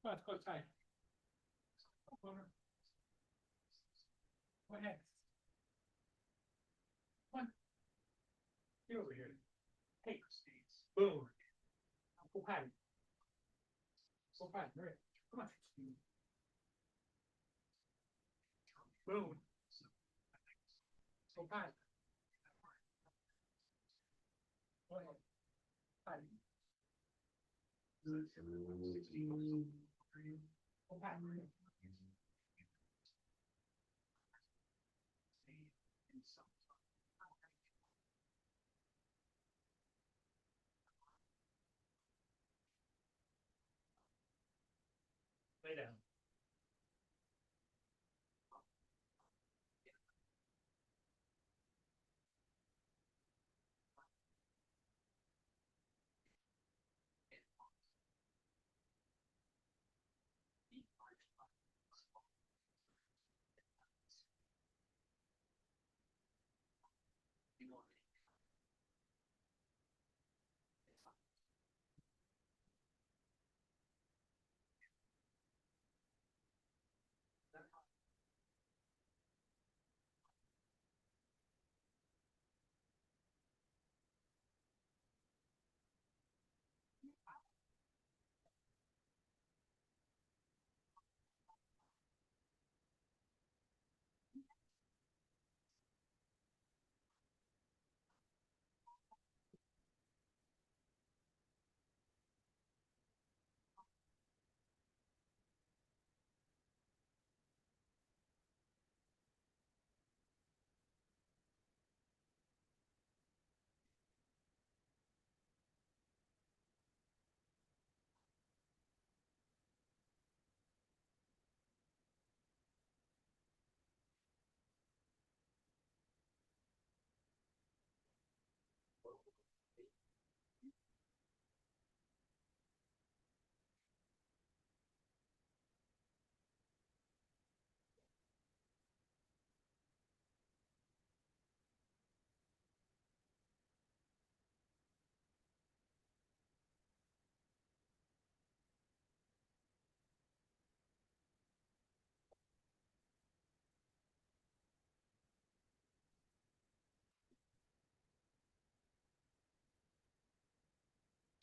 Go tight. What next? One. Get over here. Hey. Boom. Go potty. Go potty. Hurry. Come on. Boom. Go potty. Go ahead. Potty. Go potty. Lay down.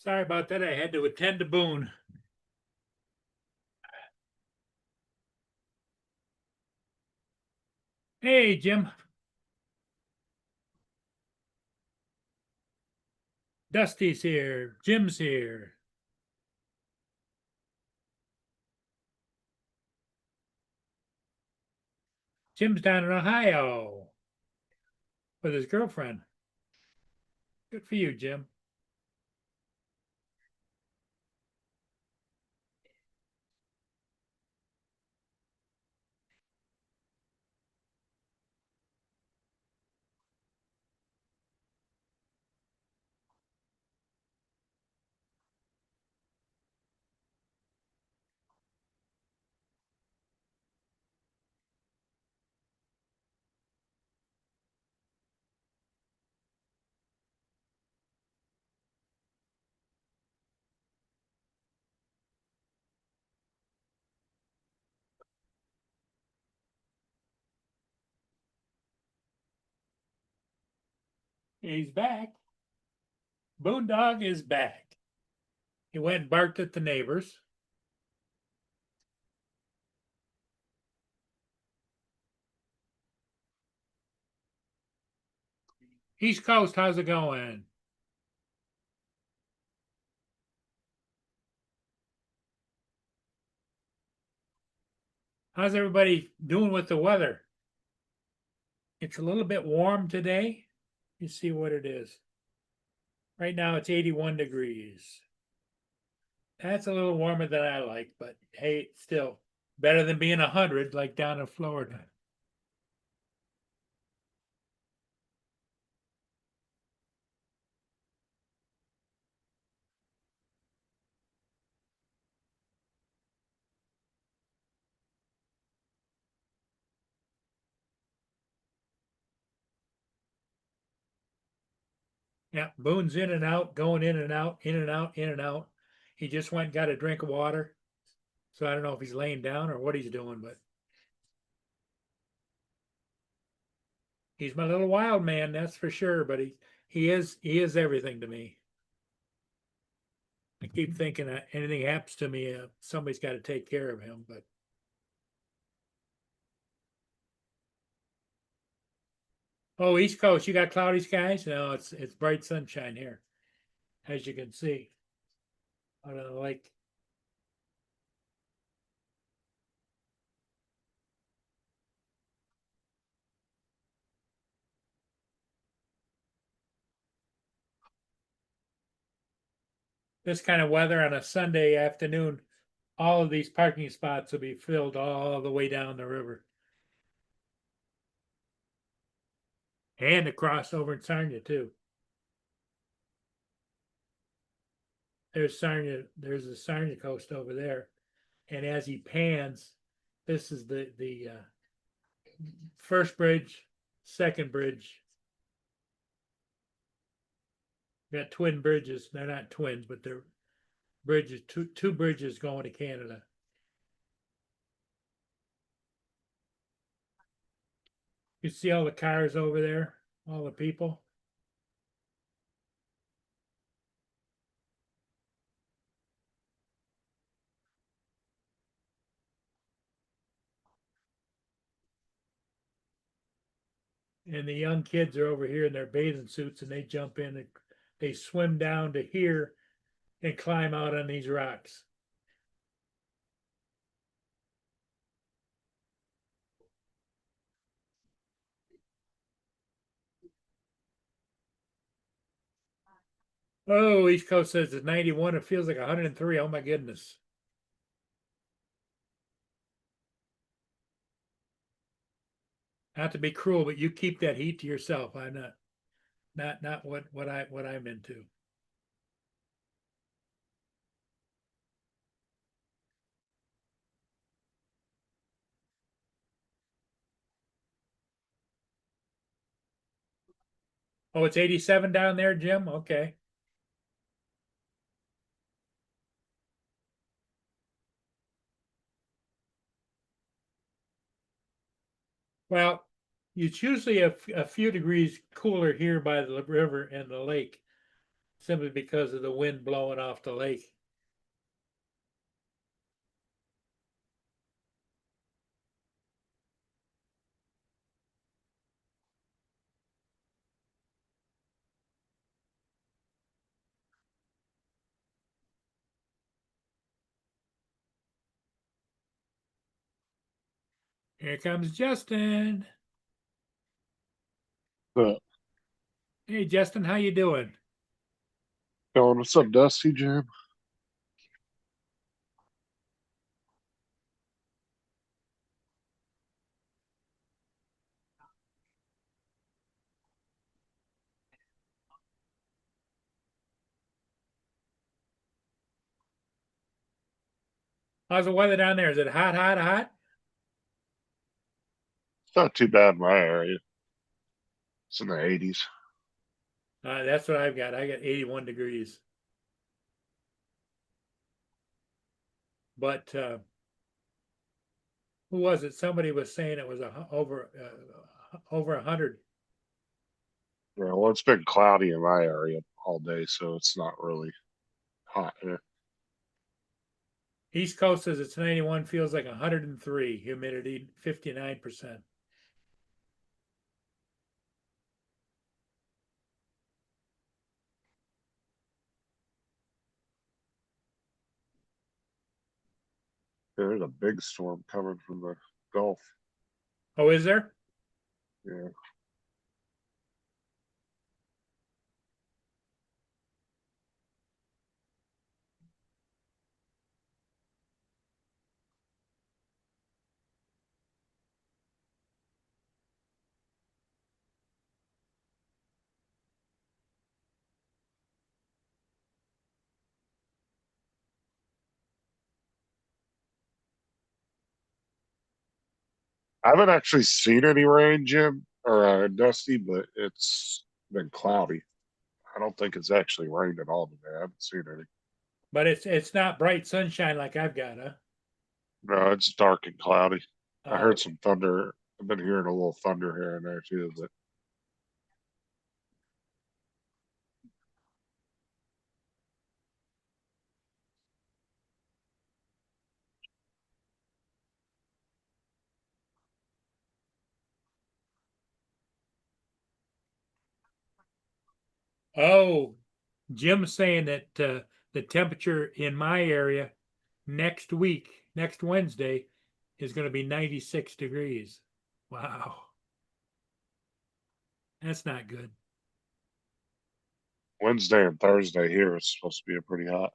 Sorry about that. I had to attend to Boone. Hey, Jim. Dusty's here. Jim's here. Jim's down in Ohio with his girlfriend. Good for you, Jim. He's back. Boondog is back. He went and barked at the neighbors. East Coast, how's it going? How's everybody doing with the weather? It's a little bit warm today. You see what it is. Right now it's 81 degrees. That's a little warmer than I like, but hey, still better than being 100 like down in Florida. Yeah, Boone's in and out, going in and out, in and out, in and out. He just went and got a drink of water. So I don't know if he's laying down or what he's doing, but he's my little wild man, that's for sure. But he is everything to me. I keep thinking that anything happens to me, somebody's got to take care of him. But oh, East Coast, you got cloudy skies? No, it's bright sunshine here, as you can see. I don't know, like this kind of weather on a Sunday afternoon, all of these parking spots will be filled all the way down the river and across over in Sarnia too. There's Sarnia, there's the Sarnia coast over there, and as he pans, this is the first bridge, second bridge. Got twin bridges. They're not twins, but they're bridges. Two bridges going to Canada. You see all the cars over there, all the people. And the young kids are over here in their bathing suits and they jump in and they swim down to here and climb out on these rocks. Oh, East Coast says it's 91. It feels like 103. Oh my goodness. Not to be cruel, but you keep that heat to yourself. I'm not what I'm into. Oh, it's 87 down there, Jim. Okay. Well, it's usually a few degrees cooler here by the river and the lake. simply because of the wind blowing off the lake. Here comes Justin. Hey, Justin, how you doing? Going, what's up, Dusty Jim? How's the weather down there? Is it hot, hot, hot? It's not too bad in my area. It's in the 80s. That's what I've got. I got 81 degrees. But who was it? Somebody was saying it was over 100. Yeah, well, it's been cloudy in my area all day, so it's not really hot here. East Coast says it's 91, feels like 103, humidity 59%. There's a big storm coming from the Gulf. Oh, is there? Yeah. I haven't actually seen any rain, Jim, or Dusty, but it's been cloudy. I don't think it's actually rained at all today. I haven't seen any. But it's not bright sunshine like I've got, huh? No, it's dark and cloudy. I Oh, heard some thunder. I've been hearing a little thunder here and there too, but oh, Jim's saying that the temperature in my area next week, next Wednesday, is going to be 96 degrees. Wow, that's not good. Wednesday and Thursday here is supposed to be a pretty hot.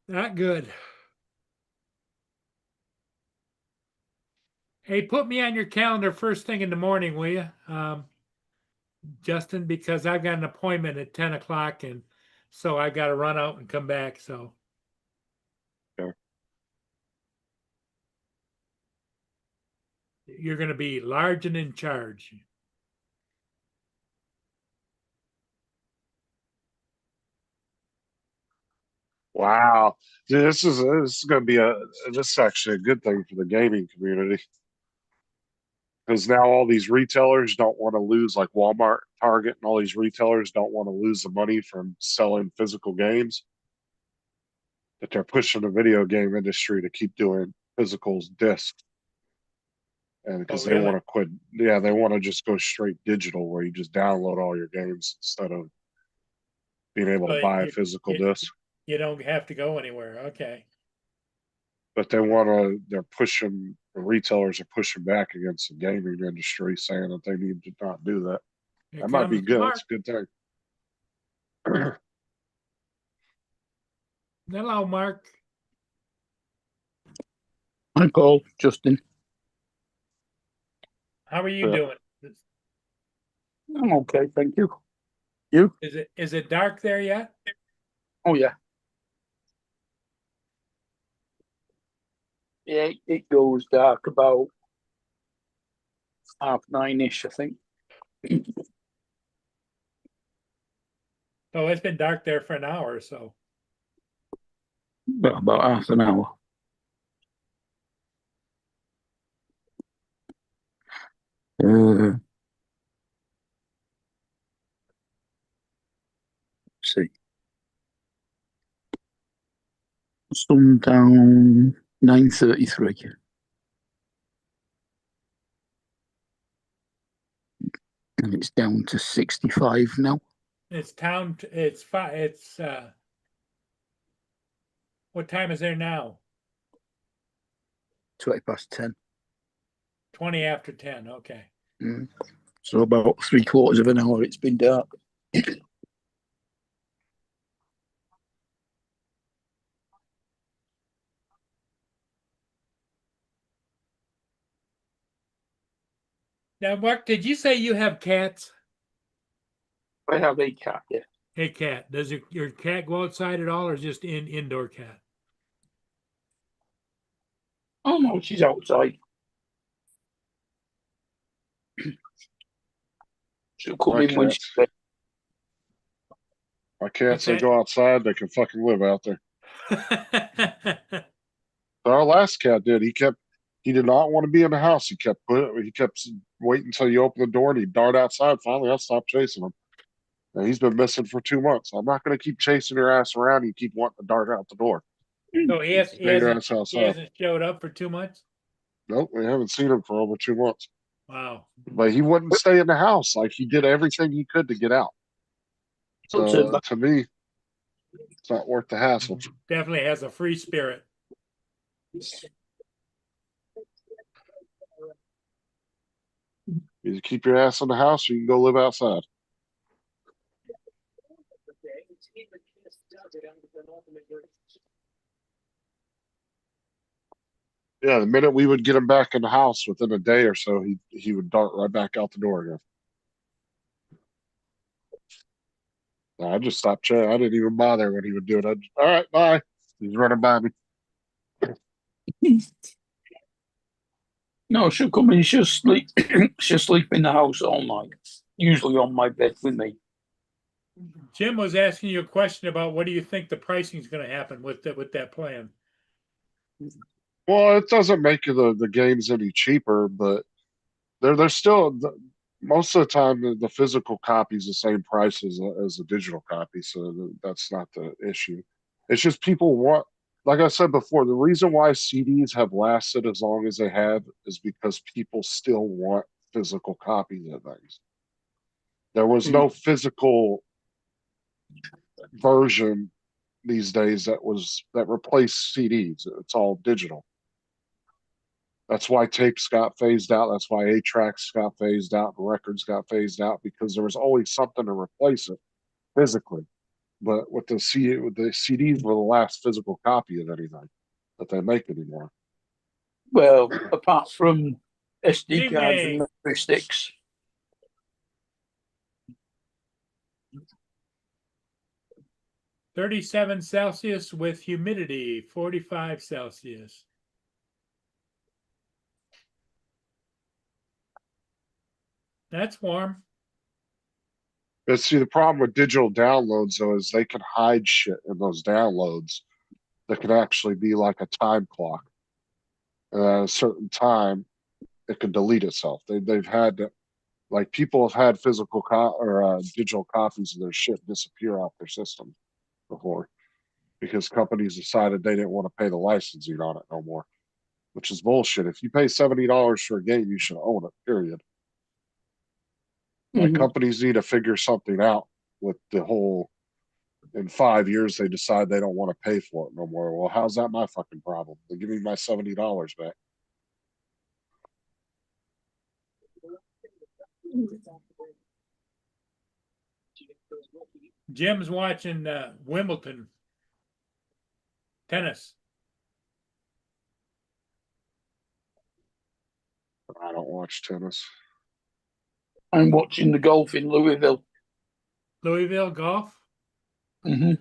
Not good. Hey, put me on your calendar first thing in the morning, will you, Justin? Because I've got an appointment at 10 o'clock, and so I've got to run out and come back. So Yeah. you're going to be large and in charge. Wow. This is going to be this is actually a good thing for the gaming community because now all these retailers don't want to lose, like Walmart, Target, and all these retailers don't want to lose the money from selling physical games. That they're pushing the video game industry to keep doing physical discs, and Oh, because they really? want to quit. Yeah, they want to just go straight digital, where you just download all your games instead of being able to So buy a you, physical you, disc. you don't have to go anywhere. Okay. But they want to. They're pushing. The retailers are pushing back against the gaming industry, saying that they need to not do that. Here That might be comes good. Mark. It's a good thing. Hello, Mark. Hi, Paul, Justin. How are you Yeah. doing? I'm okay, thank you. You? Is it dark there yet? Oh, yeah. Yeah, it goes dark about 9:30-ish, I think. Oh, it's been dark there for an hour or so. About half an hour. let's see. Sundown 9:33. And it's down to 65 now. It's what time is there now? 20 past 10. 20 after 10, okay. So about 3/4 of an hour it's been dark. Now, Mark, did you say you have cats? I have a cat, yeah. Hey, cat, does your cat go outside at all, or just indoor cat? Oh no, she's outside. She'll come My in when she's cats. ready. My cats, they Okay. go outside, they can fucking live out there. Our last cat did. He did not want to be in the house. He kept waiting until you open the door and he'd dart outside. Finally, I stopped chasing him. And he's been missing for 2 months. I'm not going to keep chasing your ass around. You keep wanting to dart out the door. So he Stay your ass he outside. hasn't showed up for 2 months? Nope, we haven't seen him for over 2 months. Wow. But he wouldn't stay in the house. Like he did everything he could to get out. So to me, it's not worth the hassle. Definitely has a free spirit. Either keep your ass in the house or you can go live outside. Yeah, the minute we would get him back in the house within a day or so, he would dart right back out the door again. I just stopped checking. I didn't even bother when he would do it. All right, bye. He's running by me. No, she'll come in, she'll sleep she'll sleep in the house all night. Usually on my bed with me. Jim was asking you a question about what do you think the pricing is going to happen with that plan? Well, it doesn't make the games any cheaper, but they're still most of the time the physical copy is the same price as the digital copy, so that's not the issue. It's just people want, like I said before, the reason why CDs have lasted as long as they have is because people still want physical copies of things. There was no physical version these days that replaced CDs. It's all digital. That's why tapes got phased out. That's why 8-tracks got phased out and records got phased out, because there was always something to replace it physically. But with the CDs were the last physical copy of anything that they make anymore. Well, apart from SD Evening. cards and memory sticks. (37°C with humidity 45°C. That's warm. But see, the problem with digital downloads though is they can hide shit in those downloads that can actually be like a time clock. And at a certain time, it can delete itself. They've had to, like people have had physical or digital copies of their shit disappear off their system before, because companies decided they didn't want to pay the licensing on it no more, which is bullshit. If you pay $70 for a game, you should own it, period. Like companies need to figure something out with the whole, in 5 years, they decide they don't want to pay for it no more. Well, how's that my fucking problem? They give me my $70 back. Jim's watching Wimbledon tennis. I don't watch tennis. I'm watching the golf in Louisville. Louisville golf. Mm-hmm.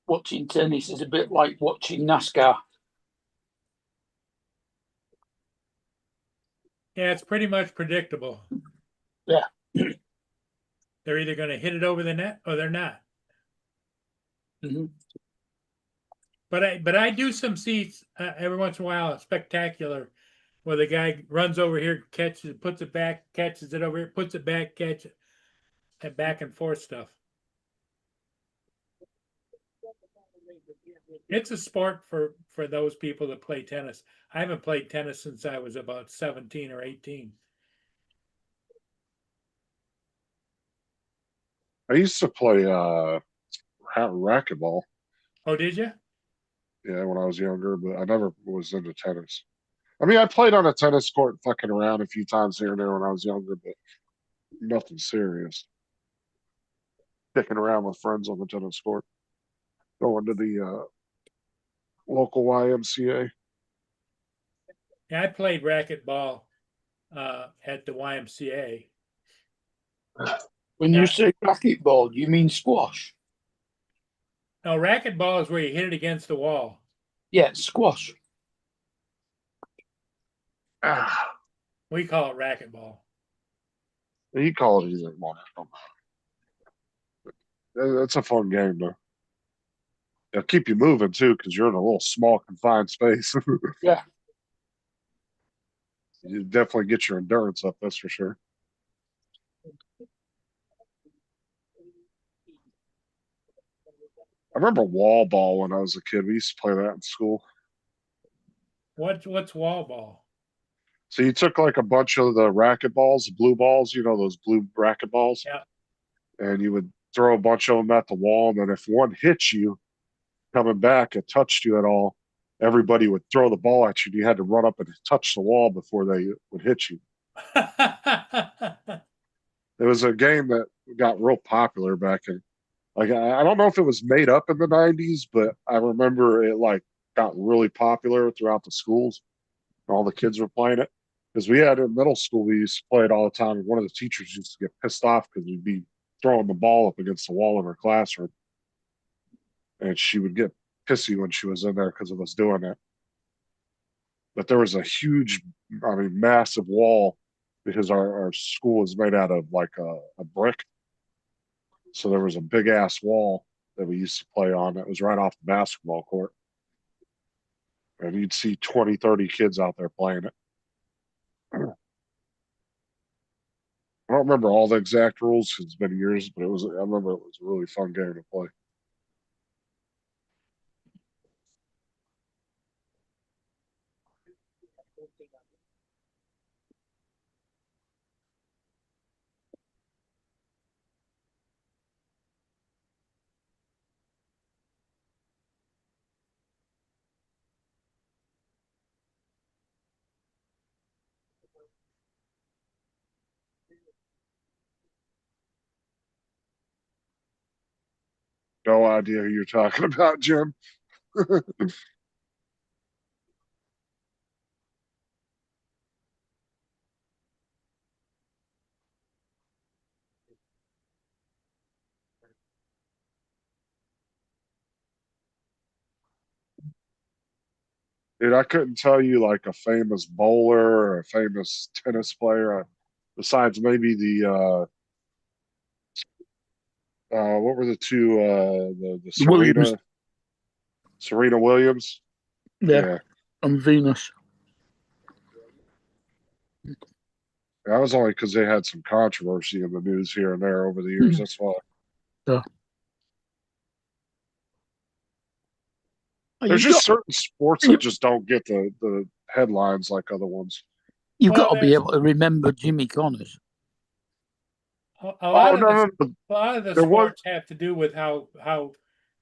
watching tennis is a bit like watching NASCAR. Yeah, it's pretty much predictable. Yeah. They're either going to hit it over the net or they're not. Mhm. But I do some seats every once in a while, a spectacular, where the guy runs over here, catches it, puts it back, catches it over here, puts it back, catch it, and back and forth stuff. It's a sport for those people that play tennis. I haven't played tennis since I was about 17 or 18. I used to play racquetball. Oh, did you? Yeah, when I was younger, but I never was into tennis. I mean, I played on a tennis court, fucking around a few times here and there when I was younger, but nothing serious. Kicking around with friends on the tennis court, going to the local YMCA. Yeah, I played racquetball at the YMCA. When Yeah. you say racquetball, you mean squash? No, racquetball is where you hit it against the wall. Yeah, squash. Ah, We call it racquetball. you call it either one. That's a fun game, though. It'll keep you moving too, because you're in a little small confined space. Yeah. You definitely get your endurance up, that's for sure. I remember wall ball when I was a kid. We used to play that in school. What's wall ball? So you took like a bunch of the racket balls, the blue balls, you know, those blue racket balls, Yeah. and you would throw a bunch of them at the wall. And then if one hit you coming back, it touched you at all, everybody would throw the ball at you. And you had to run up and touch the wall before they would hit you. It was a game that got real popular back in, like, I don't know if it was made up in the 90s, but I remember it like got really popular throughout the schools. All the kids were playing it because we had in middle school, we used to play it all the time. And one of the teachers used to get pissed off because we'd be throwing the ball up against the wall in her classroom, and she would get pissy when she was in there because of us doing that. But there was a huge, I mean, massive wall because our school is made out of like a brick. So there was a big ass wall that we used to play on that was right off the basketball court. And you'd see 20, 30 kids out there playing it. I don't remember all the exact rules because it's been years, but I remember it was a really fun game to play. No idea who you're talking about, Jim. Dude, I couldn't tell you like a famous bowler or a famous tennis player, besides maybe what were the two the Williams. Serena Williams. Yeah. Yeah, And Venus. that was only because they had some controversy in the news here and there over the years. Mhm. That's why. Yeah. There's You've just got, certain sports that just don't get the headlines like other ones. you've Well, got to be able to remember Jimmy Connors. A Oh lot of no, no, a lot of the there was sports have to do with how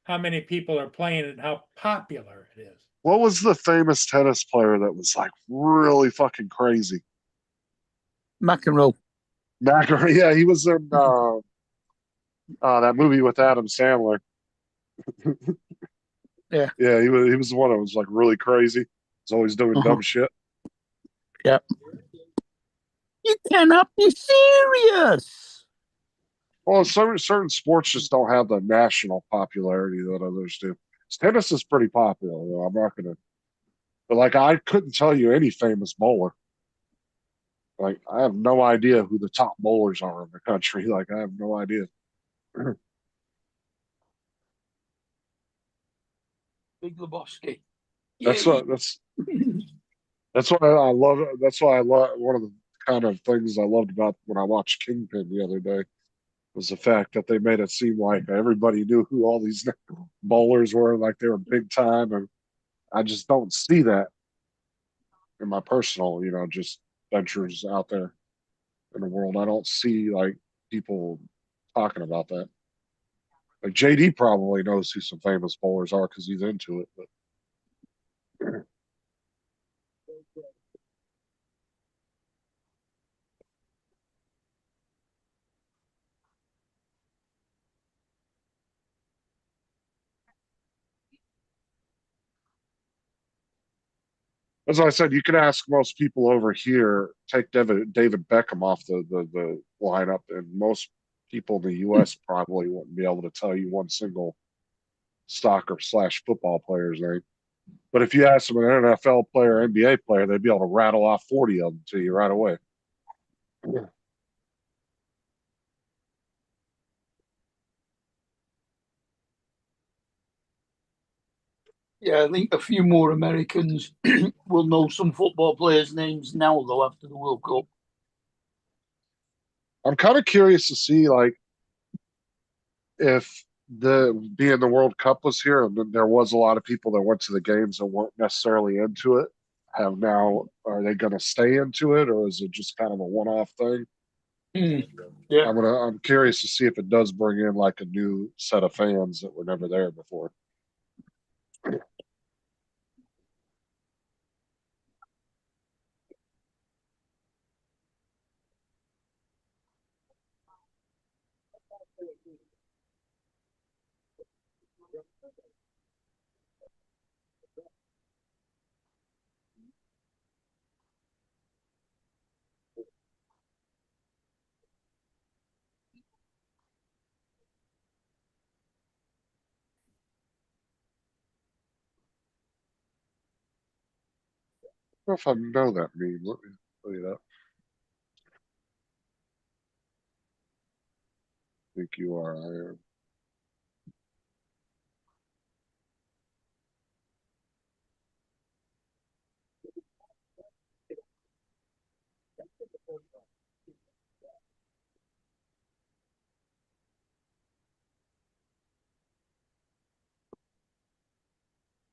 many people are playing and how popular it is. what was the famous tennis player that was like really fucking crazy? McEnroe. McEnroe. Yeah, he was in that movie with Adam Sandler. Yeah. Yeah, he was the one that was like really crazy. He's always doing Uh-huh. dumb shit. Yeah. You cannot be serious. Well, certain sports just don't have the national popularity that others do. Tennis is pretty popular, though. I'm not gonna, but like I couldn't tell you any famous bowler. Like I have no idea who the top bowlers are in the country. Like I have no idea. Big Lebowski. Yeah, That's what that's why I love. That's why I love one of the kind of things I loved about when I watched Kingpin the other day was the fact that they made it seem like everybody knew who all these bowlers were, like they were big time, and I just don't see that in my personal, just ventures out there in the world. I don't see like people talking about that. Like JD probably knows who some famous bowlers are because he's into it, but as I said, you can ask most people over here, take David Beckham off the lineup, and most people in the US probably wouldn't be able to tell you one single soccer slash football player's name. But if you ask them an NFL player, NBA player, they'd be able to rattle off 40 of them to you right away. yeah, I think a few more Americans will know some football players' names now, though, after the World Cup. I'm kind of curious to see like if the being the World Cup was here and then there was a lot of people that went to the games and weren't necessarily into it. Have now are they going to stay into it or is it just kind of a one-off thing? Hmm. Yeah, I'm curious to see if it does bring in like a new set of fans that were never there before. I don't know if I know that meme. Let me tell you that. I think you are. I am.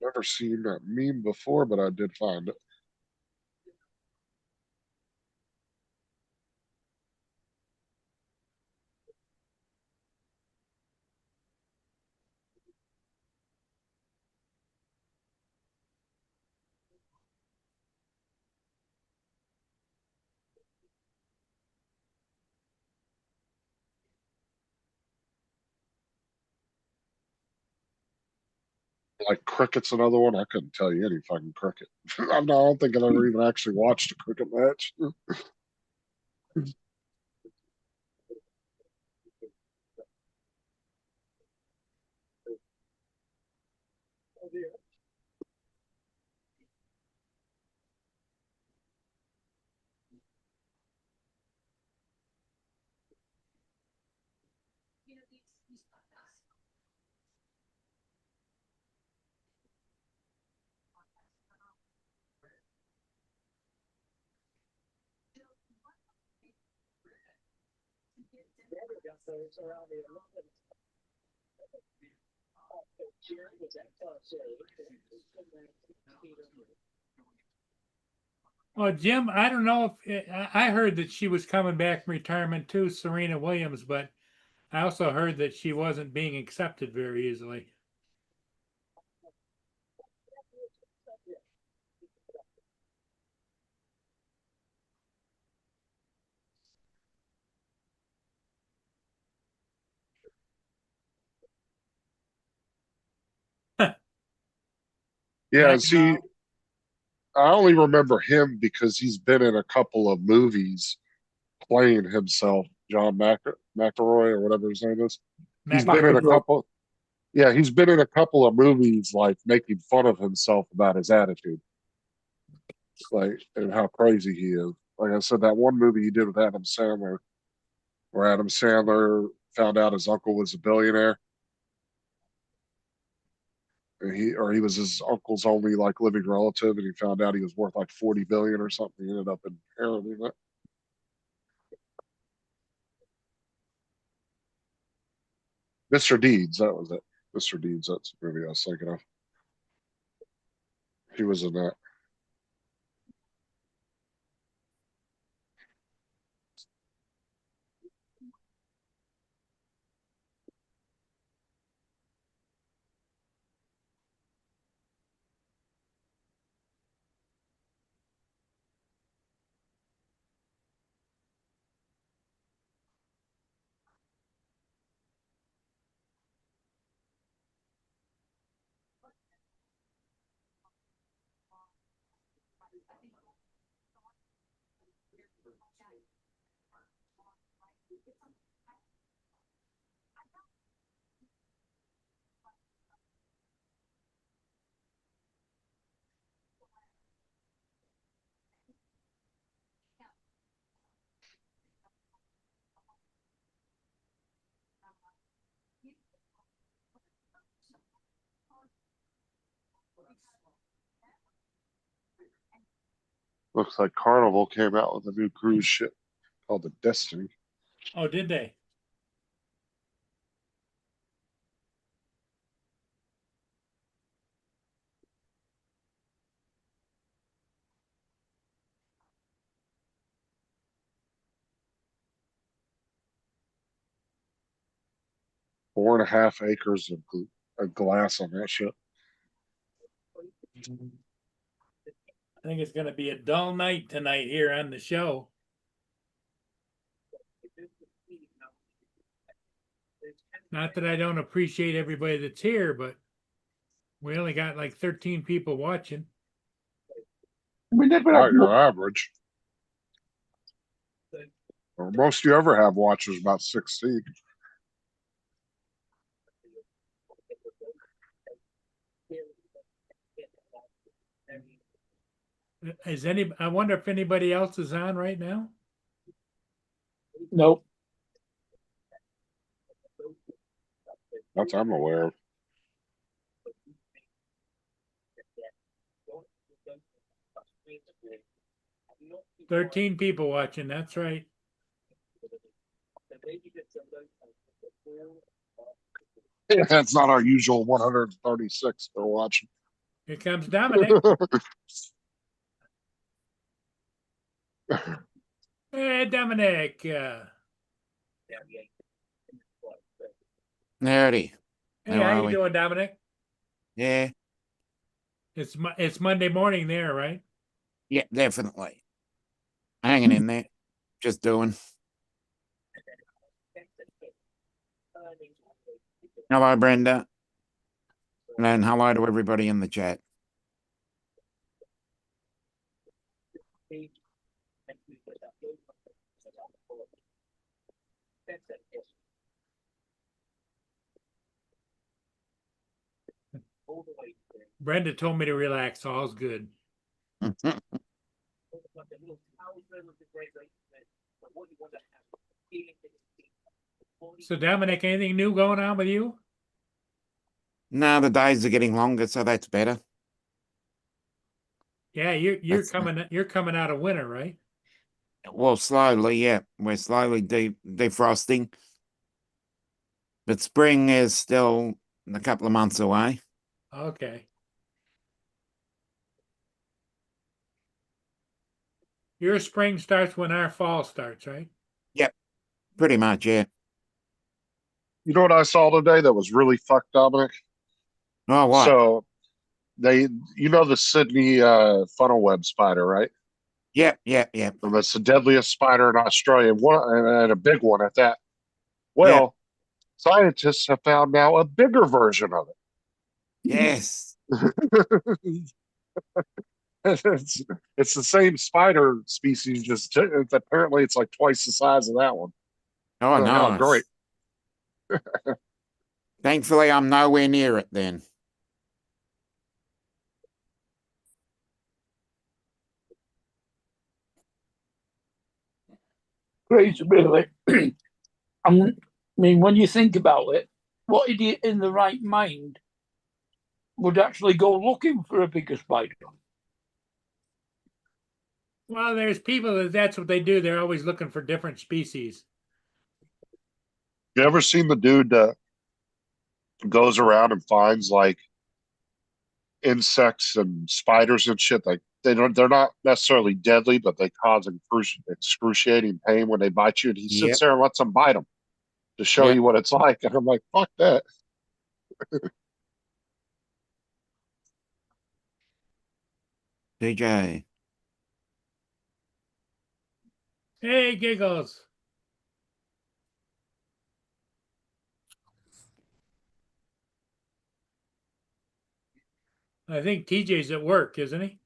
Never seen that meme before, but I did find it. Like cricket's another one. I couldn't tell you any fucking cricket. I don't think I've ever even actually watched a cricket match. Well, Jim, I don't know if I heard that she was coming back from retirement too, Serena Williams, but I also heard that she wasn't being accepted very easily. Yeah, see, McEnroe. I only remember him because he's been in a couple of movies playing himself John McElroy or whatever his name is. He's Mac- been in a McEnroe. couple. Yeah, he's been in a couple of movies like making fun of himself about his attitude, like and how crazy he is. Like I said, that one movie he did with Adam Sandler, where Adam Sandler found out his uncle was a billionaire, and he was his uncle's only like living relative, and he found out he was worth like 40 billion or something. He ended up inheriting it. Mr. Deeds, that was it. Mr. Deeds, that's the movie I was thinking of. He was in that. Looks like Carnival came out with a new cruise ship called the Destiny. Oh, did they? Four and a half acres of glass on that ship. I think it's going to be a dull night tonight here on the show. Not that I don't appreciate everybody that's here, but we only got like 13 people watching. We never Not had your average. Or most you ever have watchers about 16. I wonder if anybody else is on right now? no. That's I'm aware of. Thirteen people watching, that's right. That's not our usual 136 they're watching. Here comes Dominic. Hey, Dominic. Howdy. Hey, How how are you we? doing, Dominic? Yeah, It's Monday morning there, right? yeah, definitely. Hanging in there. Just doing. Hello, Brenda. And hello to everybody in the chat. Brenda told me to relax. All's good. So, Dominic, anything new going on with you? No, the days are getting longer, so that's better. Yeah, That's- you're coming out of winter, right? Well, slowly, yeah. We're slowly defrosting. But spring is still a couple of months away. Okay. Your spring starts when our fall starts, right? Pretty much, yeah. You know what I saw today that was really fucked, Dominic? Oh, what? So you know the Sydney funnel web spider, right? Yep. And that's the deadliest spider in Australia, and a big one at that. Well, scientists have found now a bigger version of Yes. it. it's the same spider species, just apparently it's like twice the size of that one. Oh, Oh, nice. great. Thankfully, I'm nowhere near it then. Crazy, really. I mean, when you think about it, what idiot in the right mind would actually go looking for a bigger spider? Well, there's people that's what they do. They're always looking for different species. You ever seen the dude that goes around and finds like insects and spiders and shit? Like they're not necessarily deadly, but they cause excruciating pain when they bite you. And he sits Yep. there and lets them bite him to show Yep. you what it's like. And I'm like, fuck that. DJ. Hey, Giggles. I think TJ's at work, isn't he?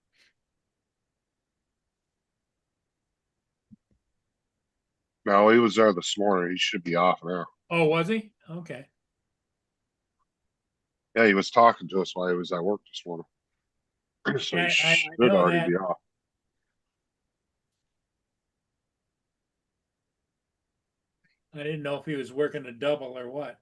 No, he was there this morning. He should be off now. Oh, was he? Okay. Yeah, he was talking to us while he was at work this morning. So Yeah, he I should know already that. be off. I didn't know if he was working a double or what.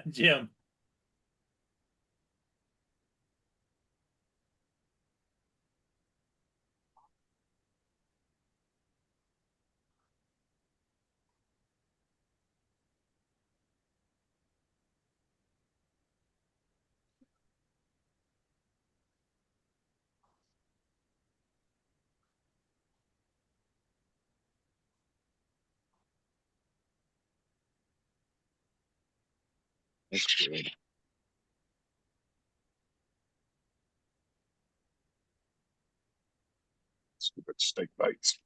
Jim. That's good. Stupid steak bites.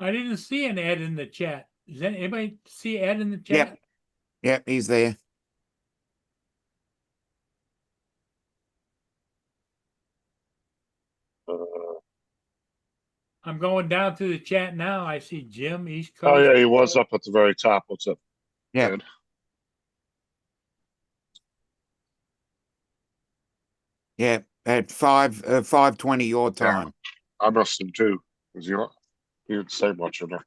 I didn't see an ad in the chat. Does anybody see ad in the Yep. chat? Yep, he's there. Uh, I'm going down through the chat now. I see Jim, East Oh Coast. yeah, he was up at the very top. What's up? Yeah. Ed? Yeah, at 5:20 your Yeah. time. I missed him too. Cause he didn't say much in there.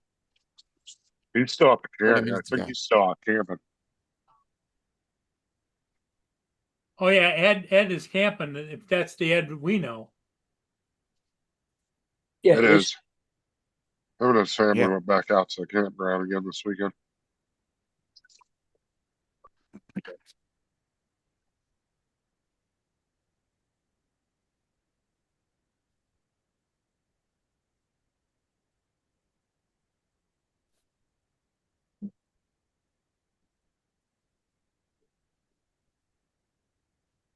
He's still up at 30 camp. I minutes think ago. he's still out camping. Oh yeah, Ed is camping, if that's the Ed we know. Yeah, It it is. is. Him and his family Yeah. went back out to the campground again this weekend.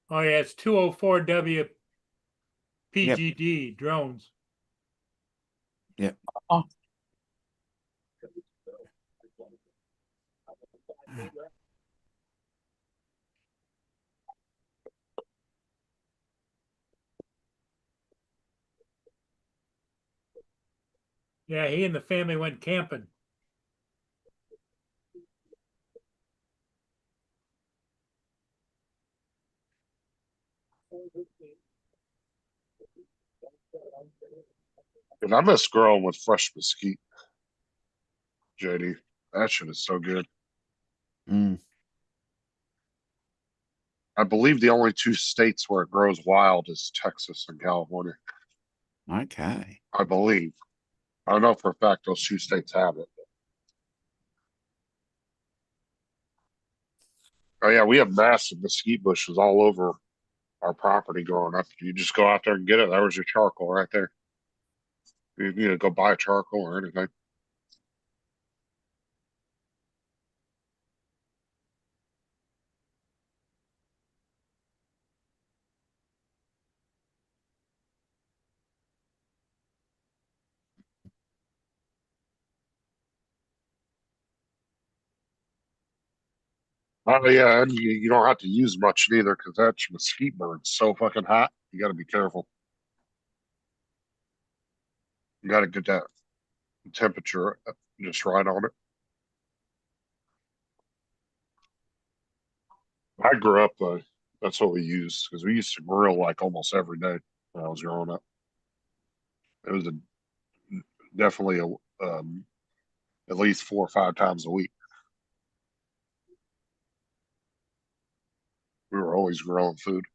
Oh yeah, it's 204 WPGD drones. Yeah, he and the family went camping. And I miss growing with fresh mesquite. JD, that shit is so good. Mm, I believe the only two states where it grows wild is Texas and California. okay. I believe. I don't know for a fact those two states have it. Oh yeah, we have massive mesquite bushes all over our property growing up. You just go out there and get it. There was your charcoal right there. You need to go buy charcoal or anything. Oh yeah, and you don't have to use much neither because that mesquite bird's so fucking hot. You got to be careful. You got to get that temperature just right on it. I grew up, that's what we used because we used to grill like almost every day when I was growing up. It was definitely at least 4 or 5 times a week. We were always grilling food,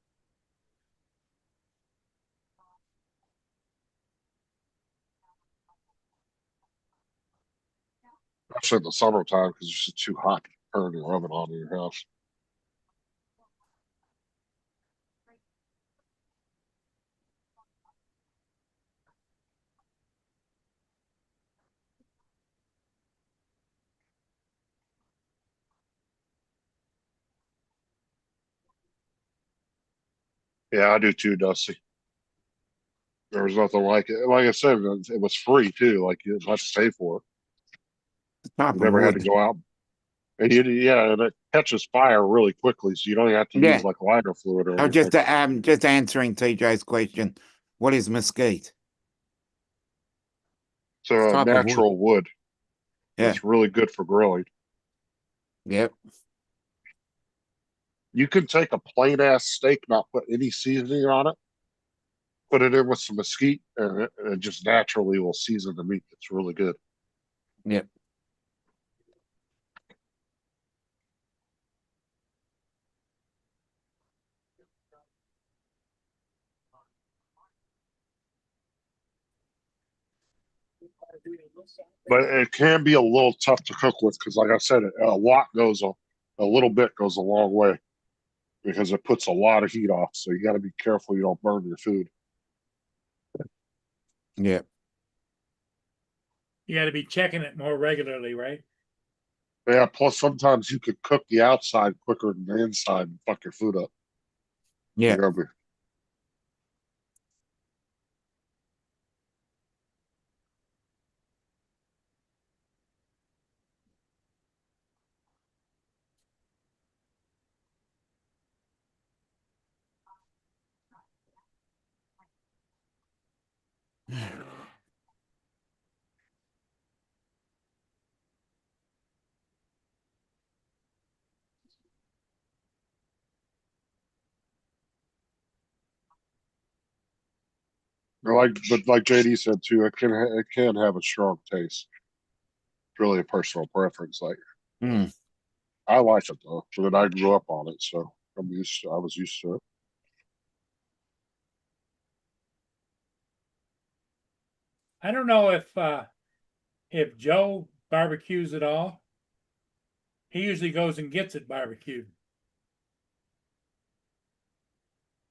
especially in the summertime because it's just too hot to turn your oven on in your house. Yeah, I do too, Dusty. There was nothing like it. Like I said, it was free too. Like you didn't have to pay for it. Type You of never had to wood. go out. And yeah, and it catches fire really quickly, so you don't have to use Yeah. like lighter fluid or Oh, anything. just answering TJ's question. What is mesquite? It's a Type of wood. natural wood. Yeah. It's really good for grilling. Yep. You can take a plain ass steak, not put any seasoning on it, put it in with some mesquite, and it just naturally will season the meat. It's really good. Yep. But it can be a little tough to cook with because, like I said, a little bit goes a long way because it puts a lot of heat off. So you got to be careful you don't burn your food. Yep. You got to be checking it more regularly, right? Yeah. Plus, sometimes you could cook the outside quicker than the inside and fuck your food up. You Yeah. gotta be- But like JD said too, it can have a strong taste. It's really a personal preference. Like Mm. I like it though, but I grew up on it, so I was used to it. I don't know if Joe barbecues at all. He usually goes and gets it barbecued.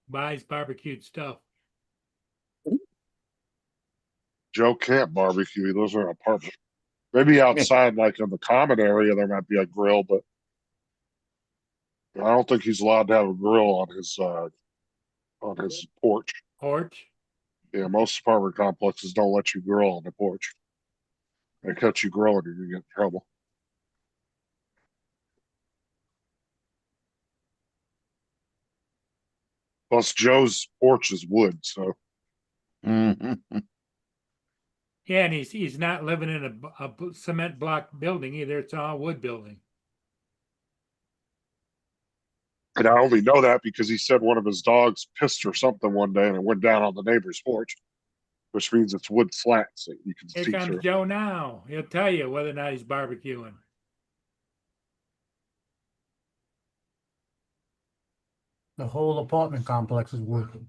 Buys barbecued stuff. Joe can't barbecue. He lives in an apartment. Maybe outside, like in the common area, there might be a grill, but I don't think he's allowed to have a grill on his porch. Porch. Yeah, most apartment complexes don't let you grill on the porch. They catch you grilling, you're gonna get in trouble. Plus, Joe's porch is wood, so Mhm. Yeah, and he's not living in a cement block building either. It's all wood building. and I only know that because he said one of his dogs pissed or something one day and it went down on the neighbor's porch, which means it's wood slats that you can Here see comes through. Joe now. He'll tell you whether or not he's barbecuing. The whole apartment complex is wood.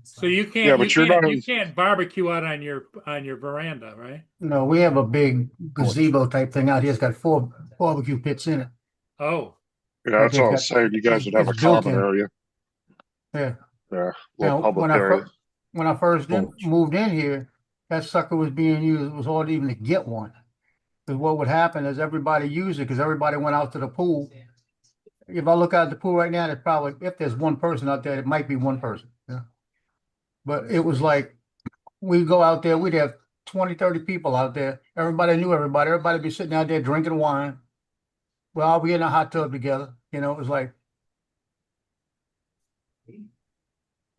So you can't Yeah, but you're not. you can't barbecue out on your veranda, right? No, we have a big gazebo type thing out here. It's got 4 barbecue pits in it. Oh, Yeah, that's what I was saying. You guys would have a It's built common in. area. Yeah. Yeah, Now, little public area. when I first Porch. moved in here, that sucker was being used. It was hard even to get one. Because what would happen is everybody used it because everybody went out to the pool. If I look out at the pool right now, there's probably, if there's one person out there, it might be one person. Yeah. But it was like, we'd go out there, we'd have 20, 30 people out there. Everybody knew everybody. Everybody be sitting out there drinking wine. We'll all be in a hot tub together. You know, it was like,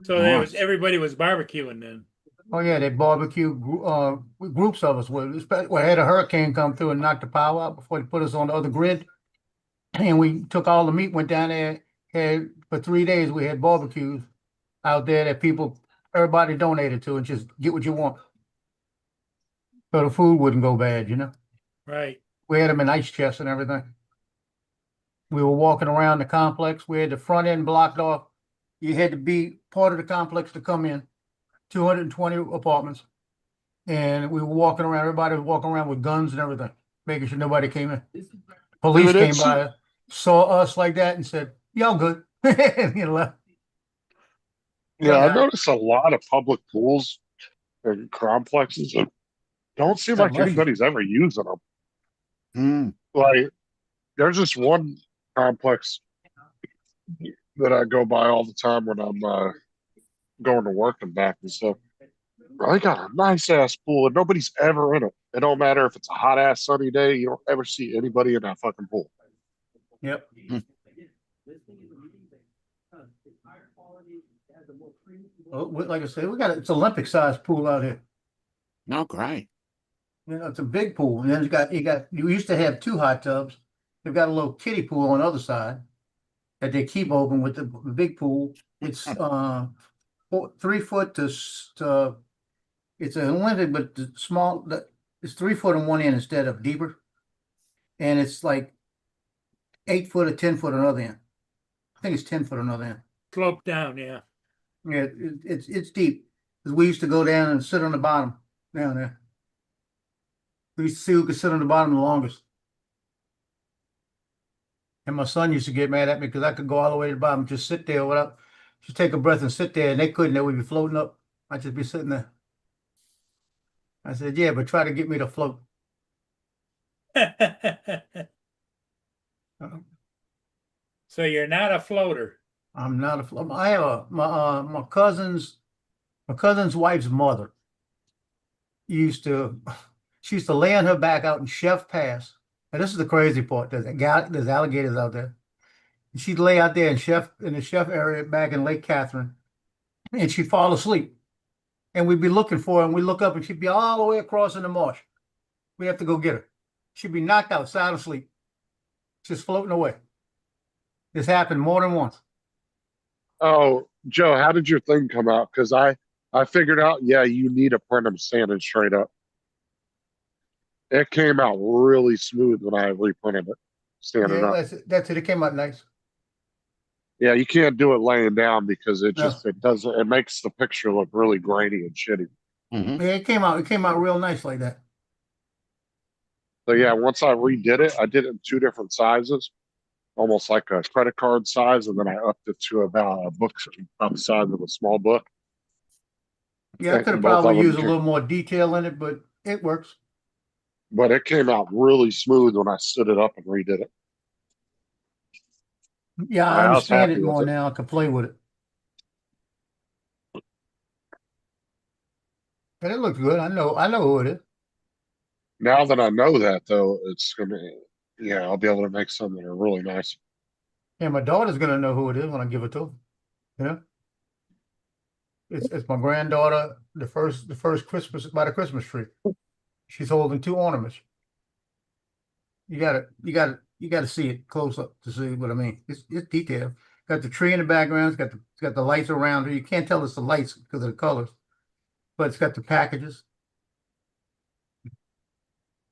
so there was everybody was barbecuing then. oh yeah, they barbecue, groups of us would. We had a hurricane come through and knock the power out before they put us on the other grid. And we took all the meat, went down there, had, for 3 days, we had barbecues out there that everybody donated to, and just get what you want. So the food wouldn't go bad, you know? Right. We had them in ice chests and everything. We were walking around the complex. We had the front end blocked off. You had to be part of the complex to come in. 220 apartments. And we were walking around, everybody was walking around with guns and everything, making sure nobody came in. Police Dude, came by, saw us like that and said, y'all good. You know, Yeah, I Yeah. noticed a lot of public pools and complexes that don't seem like Unless you- anybody's ever using them. Mm. Like, there's just one complex that I go by all the time when I'm going to work and back and stuff. They got a nice ass pool and nobody's ever in it. It don't matter if it's a hot ass sunny day, you don't ever see anybody in that fucking pool. Yep. Well, like I said, it's Olympic sized pool out here. No, great. You know, it's a big pool. And then you used to have 2 hot tubs. They've got a little kiddie pool on the other side that they keep open with the big pool. It's 3 foot to it's a limited, but the small, it's 3 foot on one end instead of deeper. And it's like 8 foot or 10 foot on the other end. I think it's 10 foot on the other end. Slope down, yeah. Yeah, it's deep. 'Cause we used to go down and sit on the bottom down there. We used to see who could sit on the bottom the longest. And my son used to get mad at me because I could go all the way to the bottom, just sit there without, just take a breath and sit there, and they couldn't. They would be floating up. I'd just be sitting there. I said, yeah, but try to get me to float. So you're not a floater. I'm not a float. I have my cousin's wife's mother used to, she used to lay on her back out in Chef Pass. And this is the crazy part. There's alligators out there. And she'd lay out there in the Chef area back in Lake Catherine, and she'd fall asleep. And we'd be looking for her, and we'd look up, and she'd be all the way across in the marsh. We have to go get her. She'd be knocked out, sound asleep, just floating away. This happened more than once. Oh, Joe, how did your thing come out? Because I figured out, yeah, you need to print them standing straight up. It came out really smooth when I reprinted it standing Yeah, up. that's it. It came out nice. Yeah, you can't do it laying down because it No. just it doesn't it makes the picture look really grainy and shitty. Mhm. Yeah, it came out real nice like that. So yeah, once I redid it, I did it in two different sizes, almost like a credit card size, and then I upped it to about a book, about the size of a small book. Yeah, I could have And both probably of them used a little more detail in it, but it works. but it came out really smooth when I stood it up and redid it. Yeah, I I was understand happy it with more it. now. I can play with it. But it looks good. I know who it is. Now that I know that though, it's gonna yeah, I'll be able to make some that are really nice. And my daughter's gonna know who it is when I give it to her. You know? It's my granddaughter, the first Christmas by the Christmas tree. She's holding two ornaments. You gotta see it close up to see what I mean. It's detailed. Got the tree in the background, it's got the lights around her. You can't tell it's the lights because of the colors, but it's got the packages.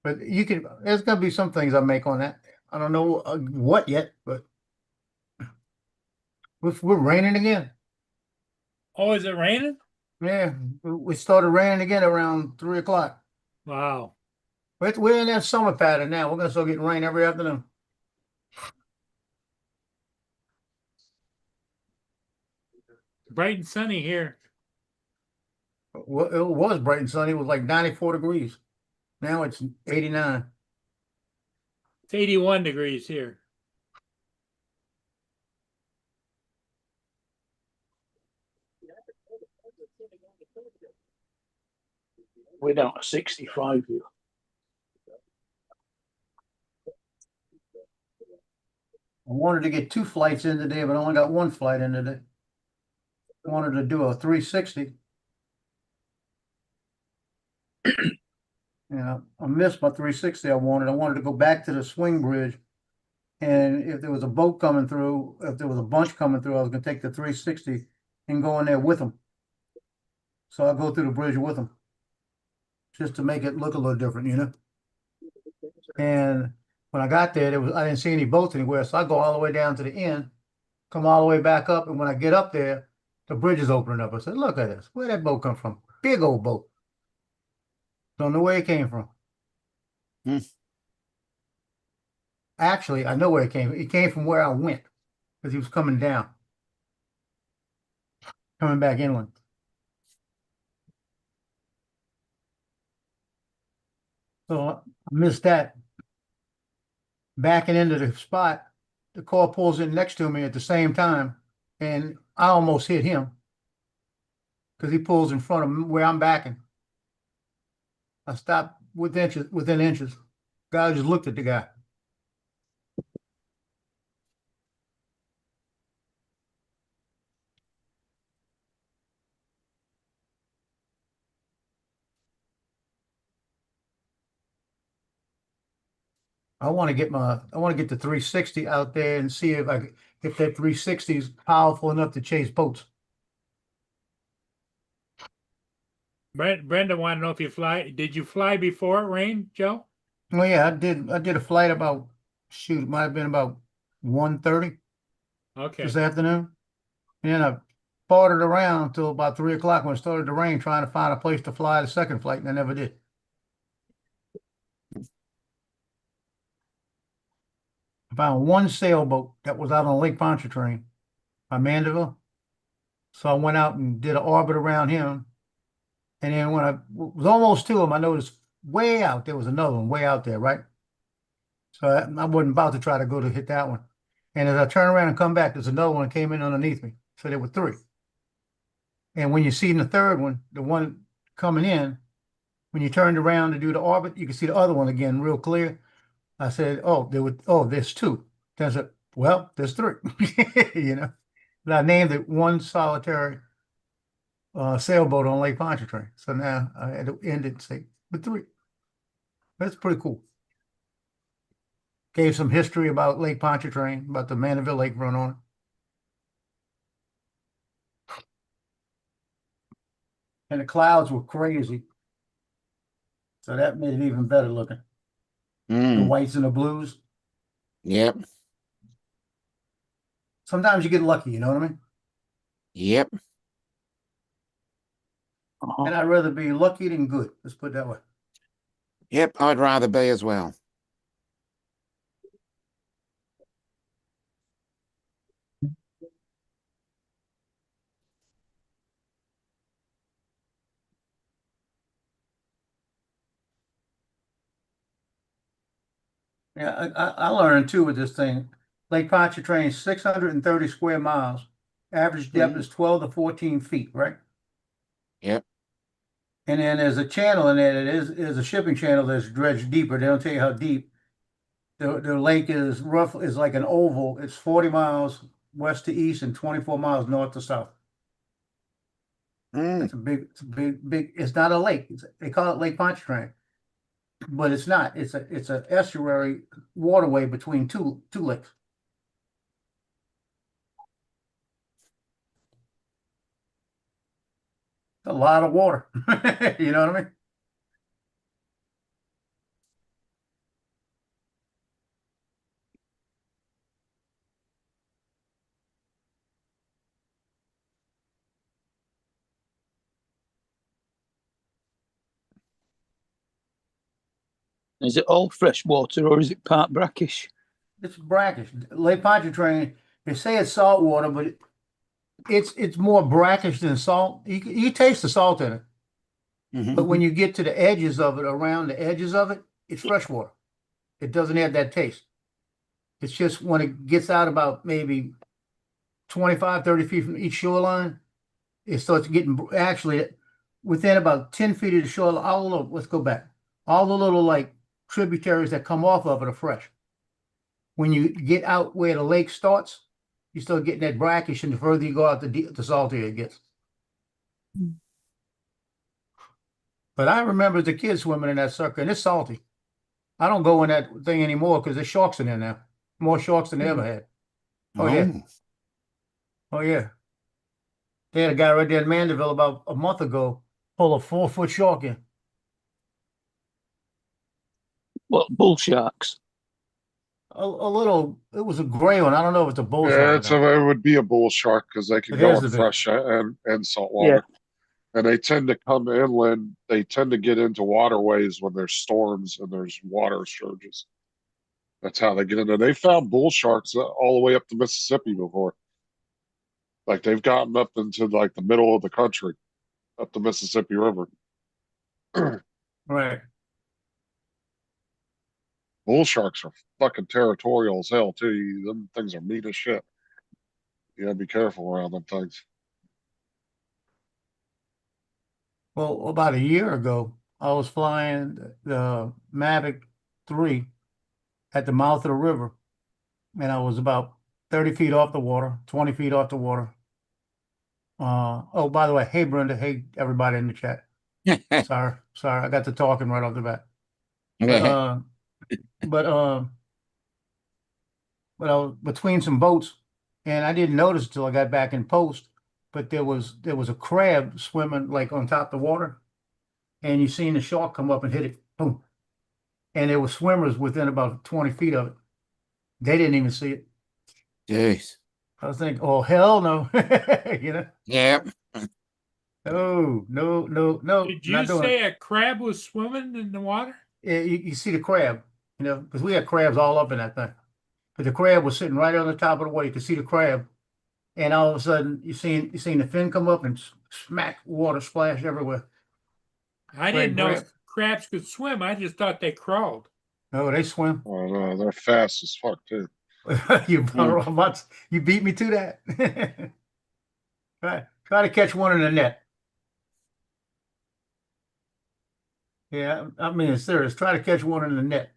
But there's gonna be some things I make on that. I don't know what yet, but we're raining again. Oh, is it raining? Yeah, we started raining again around 3 o'clock. Wow. We're in that summer pattern now. We're gonna start getting rain every afternoon. Bright and sunny here. Well, it was bright and sunny. It was like 94 degrees. Now it's 89. It's 81 degrees here. We're down to 65 here. I wanted to get 2 flights in today, but I only got 1 flight in today. I wanted to do a 360. I missed my 360 I wanted. I wanted to go back to the swing bridge. And if there was a boat coming through, if there was a bunch coming through, I was gonna take the 360 and go in there with them. So I go through the bridge with them. Just to make it look a little different, you know? And when I got there, I didn't see any boats anywhere, so I go all the way down to the end, come all the way back up, and when I get up there, the bridge is opening up. I said, "Look at this. Where'd that boat come from? Big old boat. Don't know where it came from." Hmm. Actually, I know where it came from. It came from where I went because he was coming down, coming back inland. So I missed that. Backing into the spot, the car pulls in next to me at the same time, and I almost hit him because he pulls in front of where I'm backing. I stopped within inches. Guy just looked at the guy. I want to get the 360 out there and see if if that 360 is powerful enough to chase boats. Brenda wanted to know if you fly. Did you fly before it rained, Joe? Oh yeah, I did a flight about it might have been about 1:30 Okay. this afternoon. And then I farted around until about 3 o'clock when it started to rain, trying to find a place to fly the second flight, and I never did. I found one sailboat that was out on Lake Pontchartrain by Mandeville. So I went out and did an orbit around him. And then when I was almost to him, I noticed way out there was another one way out there, right? So I wasn't about to try to go to hit that one. And as I turn around and come back, there's another one that came in underneath me. So there were 3. And when you see the third one, the one coming in, when you turned around to do the orbit, you can see the other one again real clear. I said, there's 2. Then I said, well, there's 3. You know, but I named it one solitary sailboat on Lake Pontchartrain. So now I had to end it and say, but 3. That's pretty cool. Gave some history about Lake Pontchartrain, about the Mandeville Lake run on it. and the clouds were crazy. So that made it even better looking. The Mm, whites and the blues. yep, Sometimes you get lucky, you know what I mean? yep. Uh-huh. And I'd rather be lucky than good. Let's put it that way. Yep, I'd rather be as well. Yeah, I learned too with this thing. Lake Pontchartrain, 630 square miles. Average depth Mhm. is 12 to 14 feet, right? Yep. And then there's a channel in there that is a shipping channel that's dredged deeper. They don't tell you how deep. The lake is is like an oval. It's 40 miles west to east and 24 miles north to south. Mm, It's a big, it's not a lake. They call it Lake Pontchartrain, but it's not. It's a estuary waterway between two lakes. A lot of water. You know what I mean? Is it all fresh water or is it part brackish? It's brackish. Lake Pontchartrain, they say it's salt water, but it's more brackish than salt. You taste the salt in it, but when mhm. you get to the edges of it, around the edges of it, it's fresh water. It doesn't have that taste. It's just when it gets out about maybe 25, 30 feet from each shoreline, it starts getting actually within about 10 feet of the shoreline. All the little, let's go back. All the little like tributaries that come off of it are fresh. When you get out where the lake starts, you start getting that brackish, and the further you go out, the saltier it gets. But I remember as a kid swimming in that sucker, and it's salty. I don't go in that thing anymore because there's sharks in there now. More sharks than they ever had. Oh yeah. Oh, Oh yeah. They had a guy right there in Mandeville about a month ago pull a 4-foot shark in. What, bull sharks? A little, it was a gray one. I don't know if it's a bull Yeah, shark or not. it would be a bull shark because they can It go has in to be. fresh and salt Yeah. water. And they tend to come inland. They tend to get into waterways when there's storms and there's water surges. That's how they get in there. They found bull sharks all the way up to Mississippi before. Like they've gotten up into like the middle of the country, up the Mississippi River. Right. Bull sharks are fucking territorial as hell too. Them things are mean as shit. You gotta be careful around them things. Well, about a year ago, I was flying the Mavic 3 at the mouth of the river, and I was about 30 feet off the water, 20 feet off the water. Oh, by the way, hey Brenda, hey everybody in the chat. Sorry, I got to talking right off the bat. But but but I was between some boats, and I didn't notice until I got back in post. But there was a crab swimming like on top of the water, and you seen the shark come up and hit it, boom. And there were swimmers within about 20 feet of it. They didn't even see it. jeez. I was thinking, oh hell no, you know. Yep. Oh no, no, no, Did you not doing it. say a crab was swimming in the water? Yeah, you see the crab, you know, because we had crabs all up in that thing. But the crab was sitting right on the top of the water. You could see the crab, and all of a sudden you seen the fin come up and smack, water splash everywhere. I Great didn't know crab. crabs could swim. I just thought they crawled. No, they swim. Oh, they're fast as fuck too. You beat me to that. Try to catch one in the net. Yeah, I mean, serious. Try to catch one in the net.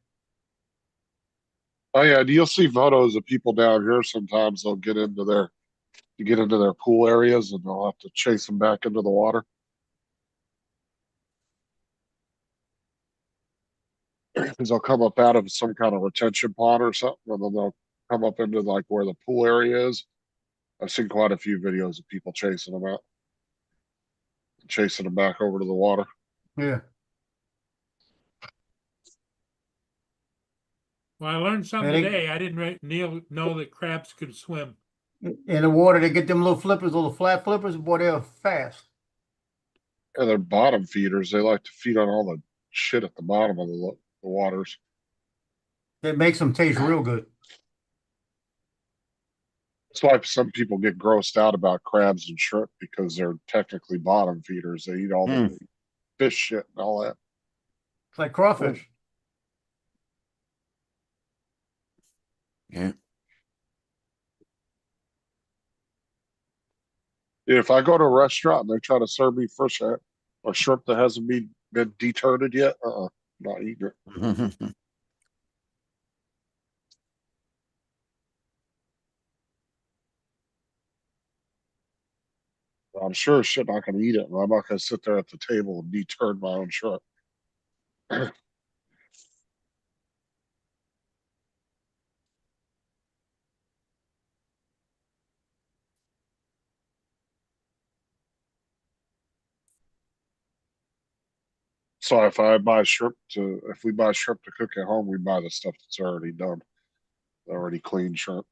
Oh yeah, you'll see photos of people down here. Sometimes they'll get into their pool areas and they'll have to chase them back into the water. Because they'll come up out of some kind of retention pond or something, and then they'll come up into like where the pool area is. I've seen quite a few videos of people chasing them out. chasing them back over to the water. Yeah. Well, I learned something They- today. I didn't know that crabs could swim. In the water, they get them little flippers, little flat flippers. Boy, they're fast. And they're bottom feeders. They like to feed on all the shit at the bottom of the waters. It makes them taste real good. That's why some people get grossed out about crabs and shrimp because they're technically bottom feeders. They eat all the fish shit and all that. It's like crawfish. Yeah. If I go to a restaurant and they try to serve me fish or shrimp that hasn't been deturred yet, not eating it. I'm sure as shit not going to eat it. And I'm not going to sit there at the table and deturn my own shrimp. So if we buy shrimp to cook at home, we buy the stuff that's already done, already clean shrimp.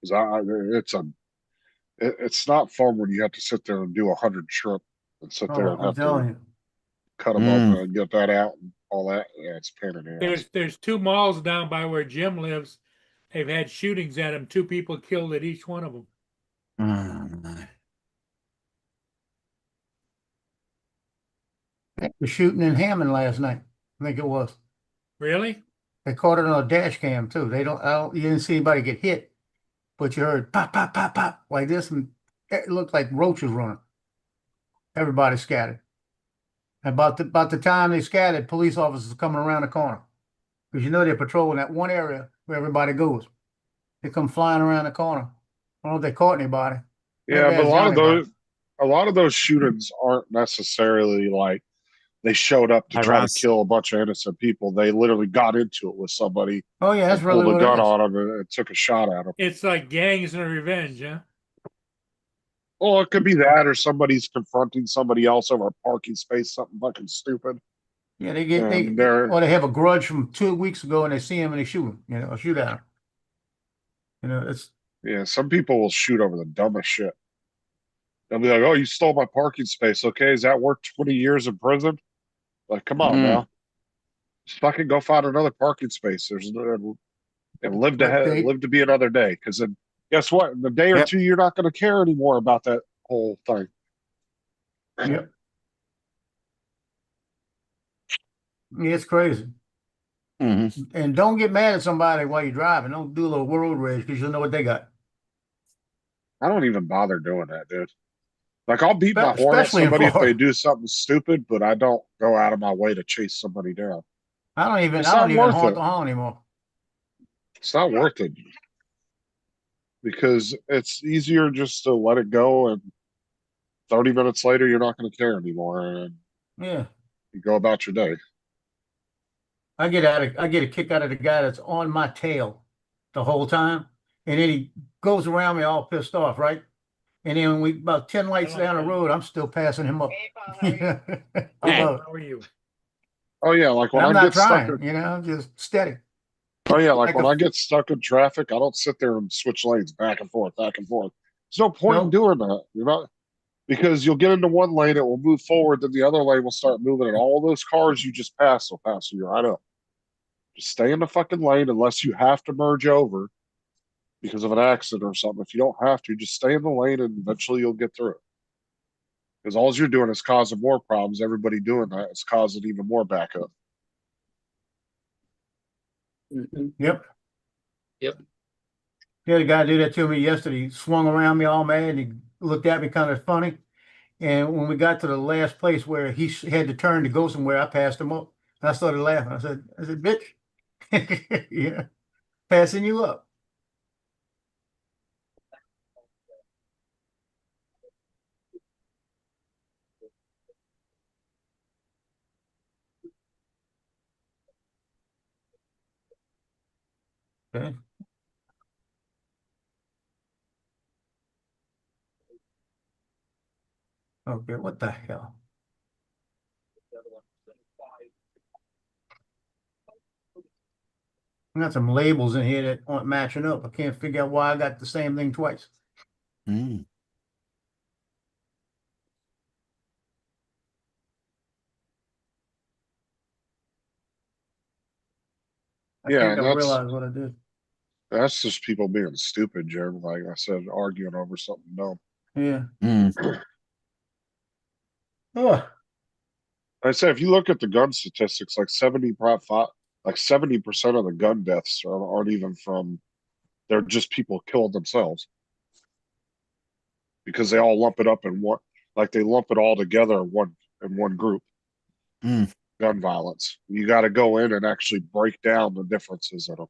Because it's not fun when you have to sit there and do 100 shrimp and sit there Oh, and I'm have telling to you. cut them up and get that out and all that. Yeah, it's a pain in the ass. There's two malls down by where Jim lives. They've had shootings at them. 2 people killed at each one of them. The shooting in Hammond last night. I think it was. Really? They caught it on a dash cam too. You didn't see anybody get hit, but you heard pop, pop, pop, pop like this, and it looked like roaches running. Everybody scattered. About the time they scattered, police officers coming around the corner. Because you know they're patrolling that one area where everybody goes. They come flying around the corner. I don't know if they caught anybody. Yeah, Maybe but ask Johnny about a lot of those shootings aren't necessarily like they showed up to Hi, try to Ross. kill a bunch of innocent people. They literally got into it with somebody Oh yeah, that's and really pulled a what it gun is. on them and took a shot at them. It's like gangs and revenge, huh? Well, it could be that, or somebody's confronting somebody else over a parking space, something fucking stupid. Yeah, they have a grudge from 2 weeks ago and they see him and they shoot him, or shoot at him. It's Yeah, some people will shoot over the dumbest shit. They'll be like, "Oh, you stole my parking space. Okay, is that worth 20 years in prison?" Like, come on now, just fucking go find another parking space. And live to be another day. Because then, guess what? In a day or Yep. two, you're not going to care anymore about that whole thing. Yep. Yeah, it's crazy. And don't get mad at somebody while you're driving. Don't do a little road rage because you'll know what they got. I don't even bother doing that, dude. Like, I'll beat my horn at Especially in somebody if they Florida. do something stupid, but I don't go out of my way to chase somebody down. I don't even It's not worth honk it. the horn anymore. It's not worth it because it's easier just to let it go, and 30 minutes later, you're not going to care anymore, and Yeah. you go about your day. I get a kick out of the guy that's on my tail the whole time. And then he goes around me all pissed off, right? And then we about 10 lights down the road, I'm still passing him up. I love it. How are you? Oh yeah, like when And I'm I not get stuck trying, in, I'm just steady. oh yeah, like Like when I get stuck in traffic, I don't sit there and switch lanes back and forth, back and forth. There's no point in Nope. doing that. You're not, because you'll get into one lane, it will move forward, then the other lane will start moving, and all those cars you just passed will pass you right up. Just stay in the fucking lane unless you have to merge over because of an accident or something. If you don't have to, just stay in the lane and eventually you'll get through it. Because all you're doing is causing more problems. Everybody doing that is causing even more backup. Yep. Yep. Yeah, the guy did that to me yesterday. He swung around me all mad. And he looked at me kind of funny. And when we got to the last place where he had to turn to go somewhere, I passed him up. And I started laughing. I said, bitch, yeah, passing you up. Okay. Okay, what the hell? I got some labels in here that aren't matching up. I can't figure out why I got the same thing twice. Mm. I Yeah, think and I realized what I did. that's just people being stupid, Jeremy. Like I said, arguing over something dumb. Yeah. Mm. Oh, I say if you look at the gun statistics, like 70% of the gun deaths aren't even from, they're just people killing themselves because they all lump it up in one, like they lump it all together in one group. Mm. Gun violence. You got to go in and actually break down the differences in them.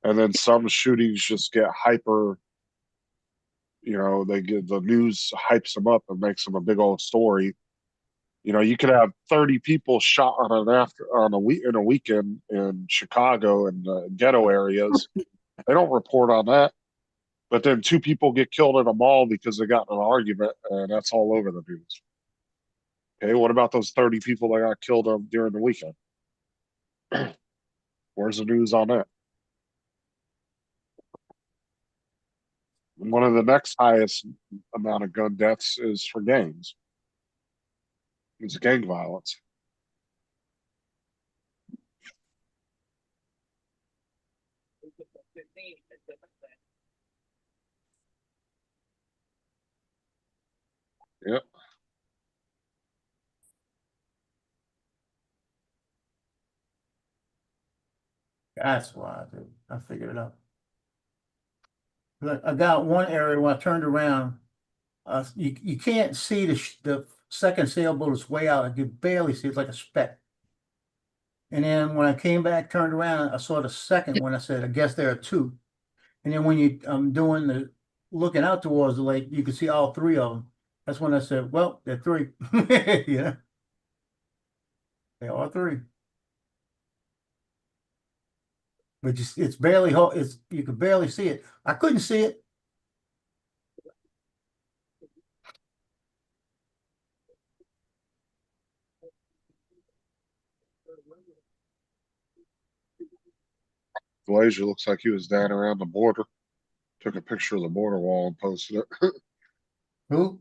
And then some shootings just get hyper, they get the news hypes them up and makes them a big old story. You could have 30 people shot in a weekend in Chicago and ghetto areas. They don't report on that. But then two people get killed in a mall because they got in an argument, and that's all over the news. Okay, what about those 30 people that got killed during the weekend? Where's the news on that? One of the next highest amount of gun deaths is for gangs. It's gang violence. Yep. that's why I did. I figured it out. Look, I got one area where I turned around. You can't see the second sailboat is way out. You barely see it's like a speck. And then when I came back, turned around, I saw the second one. I said, I guess there are two. And then when I'm doing the looking out towards the lake, you can see all three of them. That's when I said, well, there are three. Yeah, there are three. But it's barely you can barely see it. I couldn't see it. Glazier looks like he was down around the border. Took a picture of the border wall and posted it. Who?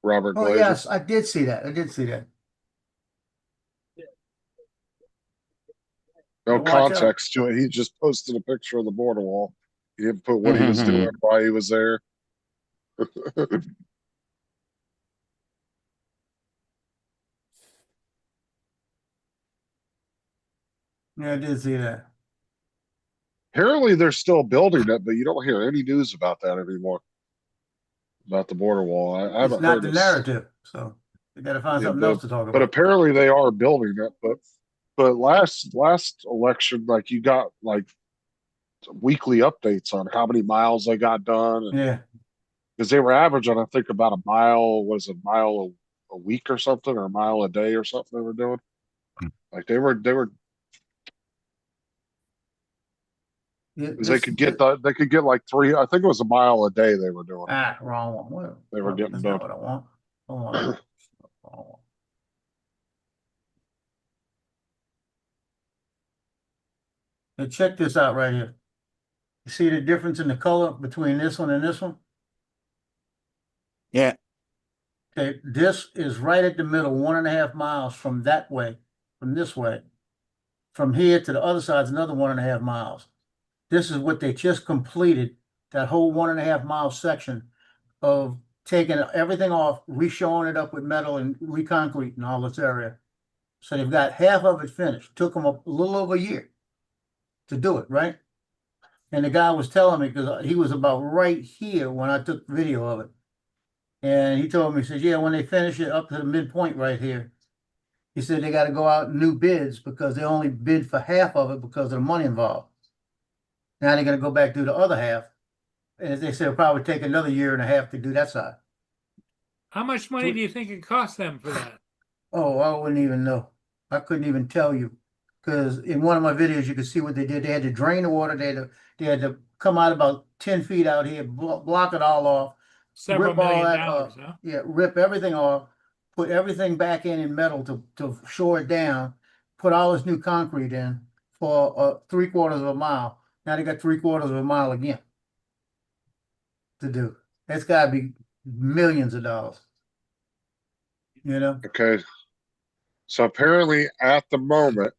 Robert Oh, Glazier. yes, I did see that. I did see that. No Watch out. context to it. He just posted a picture of the border wall. He didn't put what he was doing, why he was there. Yeah, I did see that. Apparently, they're still building it, but you don't hear any news about that anymore. About the border wall. I It's haven't not heard the this. narrative, so you got to find Yeah, something else to talk but about. apparently they are building it. But last election, like you got like weekly updates on how many miles they got done, Yeah, because they were averaging, I think, about a mile. Was a mile a week or something, or a mile a day or something they were doing. Like they were yeah, because they could get like three. I think it was a mile a day they were doing. wrong one. They were getting That's done. not what I want. Hold on. Wrong one. Now check this out right here. You see the difference in the color between this one and this one? Yeah. Okay, this is right at the middle, 1.5 miles from that way, from this way. From here to the other side is another 1.5 miles. This is what they just completed, that whole 1.5 mile section of taking everything off, re-showing it up with metal and re-concrete and all this area. So they've got half of it finished. Took them a little over a year to do it, right? And the guy was telling me, because he was about right here when I took video of it. And he told me, he says, yeah, when they finish it up to the midpoint right here, he said they got to go out new bids because they only bid for half of it because of the money involved. Now they're going to go back do the other half. And they said it'll probably take another 1.5 years to do that side. How much money do you think it cost them for that? Oh, I wouldn't even know. I couldn't even tell you Because in one of my videos, you can see what they did. They had to drain the water. They had to come out about 10 feet out here, block it all off, Several rip all million that dollars, off. huh? Yeah, rip everything off, put everything back in metal to shore it down, put all this new concrete in for 3/4 of a mile. Now they got 3/4 of a mile again to do. That's gotta be millions of dollars. You know? Okay. So apparently at the moment,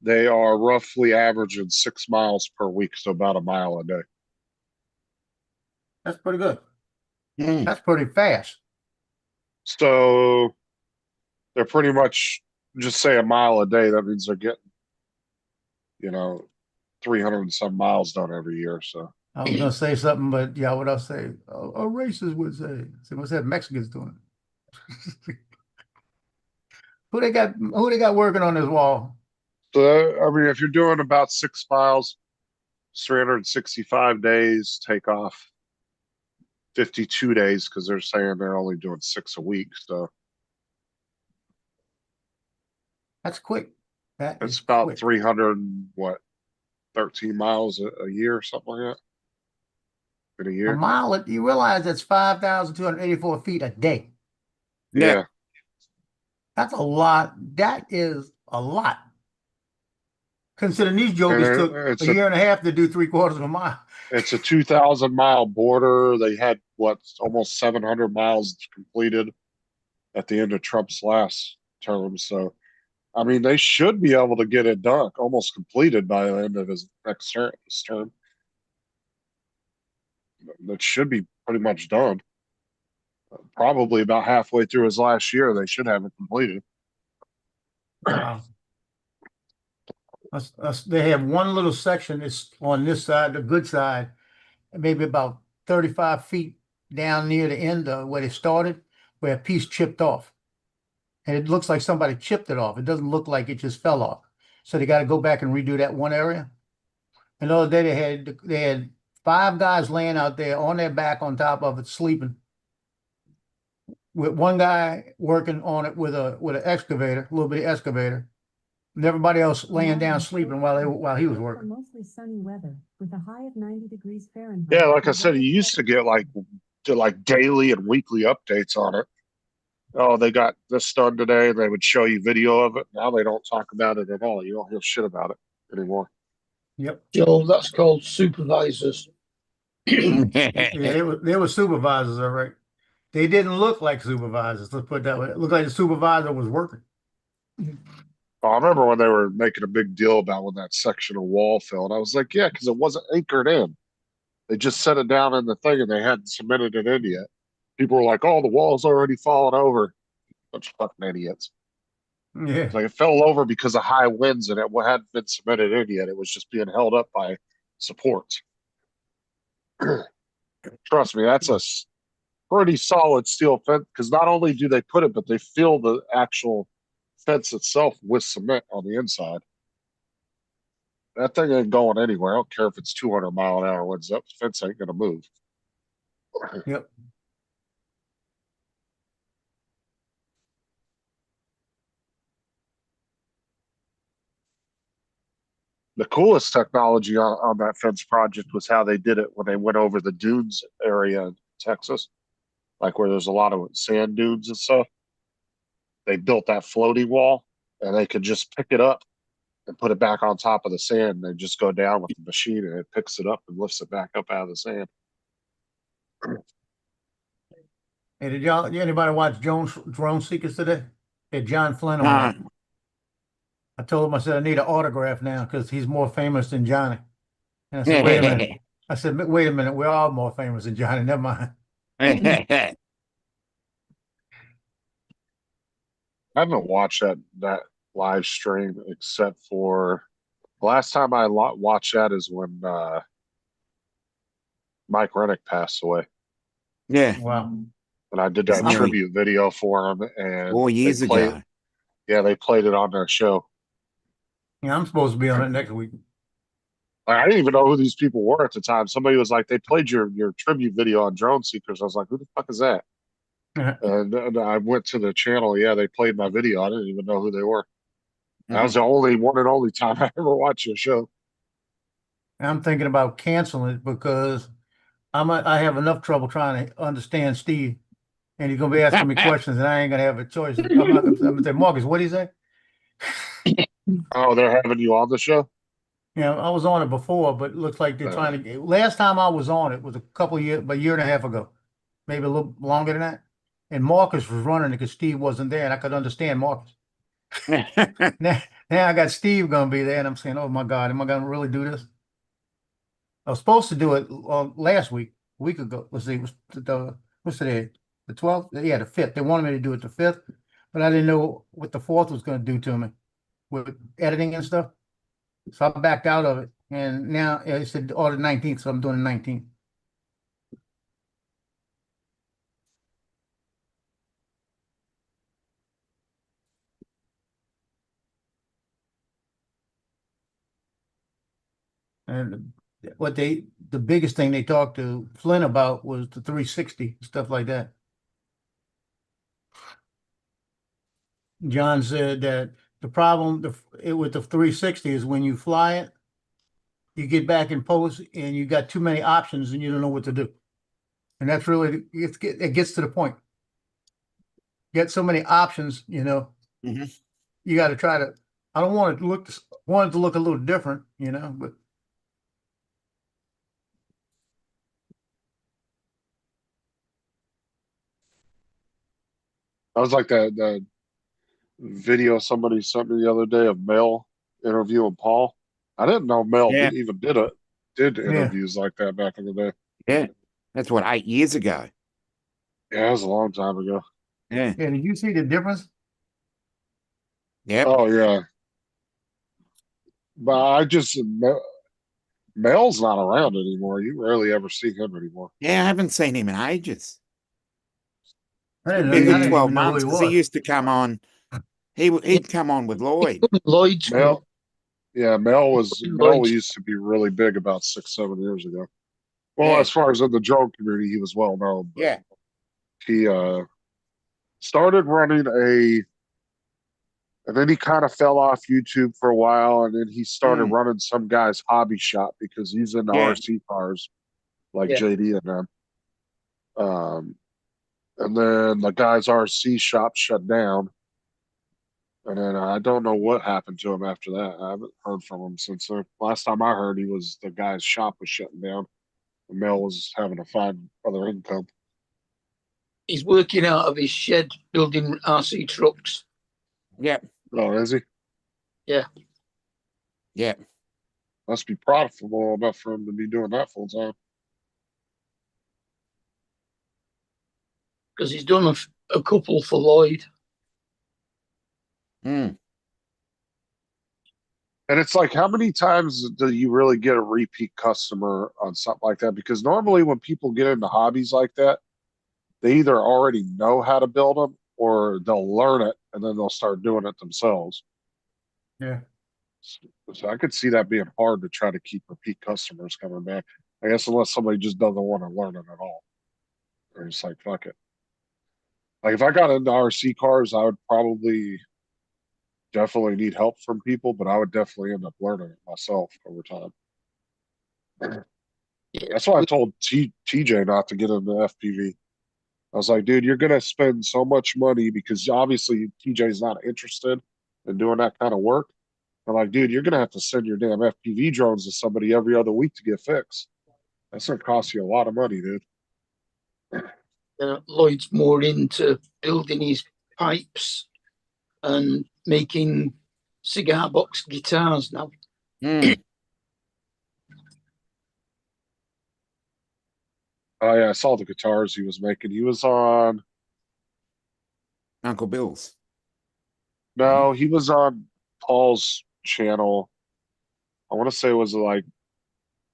they are roughly averaging 6 miles per week, so about a mile a day. That's pretty good. Hmm. That's pretty fast. So they're pretty much just say a mile a day. That means they're getting, 300 and some miles done every year. So I was gonna say something, but yeah, what I'll say, a racist would say. See, what's that Mexicans doing? Who they got working on this wall? I mean, if you're doing about 6 miles, 365 days, take off 52 days because they're saying they're only doing 6 a week. So That's quick. That it's is about quick. 300, 13 miles a year, something like that. In a A year. mile, you realize that's 5,284 feet a day. Yeah. That's a lot. That is a lot. Considering these And jokers took it's a year and a half to do 3/4 of a mile. it's a 2,000-mile border. They had almost 700 miles completed at the end of Trump's last term. So, I mean, they should be able to get it done, almost completed by the end of his next term. That should be pretty much done. Probably about halfway through his last year, they should have it completed. Wow. They have one little section that's on this side, the good side, maybe about 35 feet down near the end of where they started, where a piece chipped off. And it looks like somebody chipped it off. It doesn't look like it just fell off. So they got to go back and redo that one area. Another day they had 5 guys laying out there on their back on top of it, sleeping. With one guy working on it with an excavator, a little bitty excavator, and everybody else laying down sleeping while he was working. Mostly sunny weather with a high of 90 degrees Fahrenheit. Yeah, like I said, you used to get like daily and weekly updates on it. Oh, they got this done today. They would show you video of it. Now they don't talk about it at all. You don't hear shit about it anymore. Yep. Joe, that's called supervisors. Yeah, they were supervisors, all right. They didn't look like supervisors, let's put it that way. It looked like the supervisor was working. Oh, I remember when they were making a big deal about when that section of wall fell. And I was like, yeah, because it wasn't anchored in. They just set it down in the thing and they hadn't cemented it in yet. People were like, oh, the wall's already fallen over. Bunch of fucking idiots. Yeah. It's like it fell over because of high winds and it hadn't been cemented in yet. It was just being held up by supports. Trust me, that's a pretty solid steel fence because not only do they put it, but they fill the actual fence itself with cement on the inside. That thing ain't going anywhere. I don't care if it's 200-mile-an-hour winds. That fence ain't gonna move. Yep. The coolest technology on that fence project was how they did it when they went over the dunes area in Texas, like where there's a lot of sand dunes and stuff. They built that floating wall and they could just pick it up and put it back on top of the sand. They just go down with the machine and it picks it up and lifts it back up out of the sand. Hey, did anybody watch Drone Seekers today? Hey, John Flynn on Nah. it. I told him, I said, I need an autograph now because he's more famous than Johnny. And I said, wait a minute. I said, wait a minute, we're all more famous than Johnny. Never mind. I haven't watched that live stream except for the last time I watched that is when Mike Rennick passed away. Yeah, Wow. And I did It's that nearly tribute video for him and 4 years they played, ago. yeah, they played it on their show. Yeah, I'm supposed to be on it next week. I didn't even know who these people were at the time. Somebody was like, they played your tribute video on Drone Seekers. I was like, who the fuck is that? And I went to the channel. Yeah, they played my video. I didn't even know who they were. That was the only one and only time I ever watched your show. I'm thinking about canceling it because I have enough trouble trying to understand Steve, and he's gonna be asking me questions, and I ain't gonna have a choice. I'm gonna say, Marcus, what do you say? Oh, they're having you on the show? Yeah, I was on it before, but it looks like they're trying to. Last time I was on it was a couple years, about a year and a half ago, maybe a little longer than that. And Marcus was running it because Steve wasn't there, and I could understand Marcus. Now, now I got Steve gonna be there, and I'm saying, "Oh my God, am I gonna really do this?" I was supposed to do it last week, a week ago. Let's see, what's today? The 12th? Yeah, the 5th. They wanted me to do it the 5th, but I didn't know what the 4th was going to do to me with editing and stuff. So I backed out of it, and now it said or the 19th, so I'm doing the 19th. And the biggest thing they talked to Flynn about was the 360, stuff like that. John said that the problem with the 360 is when you fly it, you get back in post and you got too many options and you don't know what to do. And that's really, it gets to the point. Get so many options, Mhm. you got to try to, I don't want it to look a little different, but I was like that video somebody sent me the other day of Mel interviewing Paul. I didn't know Mel Yeah. even did interviews like that back in the day. Yeah. That's what, 8 years ago. Yeah, it was a long time ago. Yeah. yeah, did you see the difference? Yep. Oh yeah, but Mel's not around anymore. You rarely ever see him anymore. Yeah, I haven't seen him in ages. I It's didn't been a know, I good didn't 12 even know who months he because he was. used to come on. He'd come on with Lloyd. Lloyd's Mel, yeah, Mel Lloyd's. used to be really big about 6, 7 years ago. Well, Yeah. as far as in the drone community, he was well known. But Yeah. he started running and then he kind of fell off YouTube for a while, and then he started running some guy's hobby shop because he's into Yeah. RC cars, like Yeah. JD and them. And then the guy's RC shop shut down, and then I don't know what happened to him after that. I haven't heard from him since then. Last time I heard, the guy's shop was shutting down. And Mel was having to find other income. He's working out of his shed building RC trucks. Yeah. Oh, is he? Yeah. Yeah. Must be profitable enough for him to be doing that full time. Because he's done a couple for Lloyd. Mm. And it's like, how many times do you really get a repeat customer on something like that? Because normally when people get into hobbies like that, they either already know how to build them or they'll learn it and then they'll start doing it themselves. Yeah. So I could see that being hard to try to keep repeat customers coming back. I guess unless somebody just doesn't want to learn it at all. Or just like, fuck it. Like if I got into RC cars, I would probably definitely need help from people, but I would definitely end up learning it myself over time. Yeah. That's why I told TJ not to get into FPV. I was like, dude, you're gonna spend so much money because obviously TJ's not interested in doing that kind of work. I'm like, dude, you're gonna have to send your damn FPV drones to somebody every other week to get fixed. That's gonna cost you a lot of money, dude. Lloyd's more into building his pipes and making cigar box guitars now. Mm. Oh yeah, I saw the guitars he was making. He was on Uncle Bill's. no, he was on Paul's channel. I want to say it was like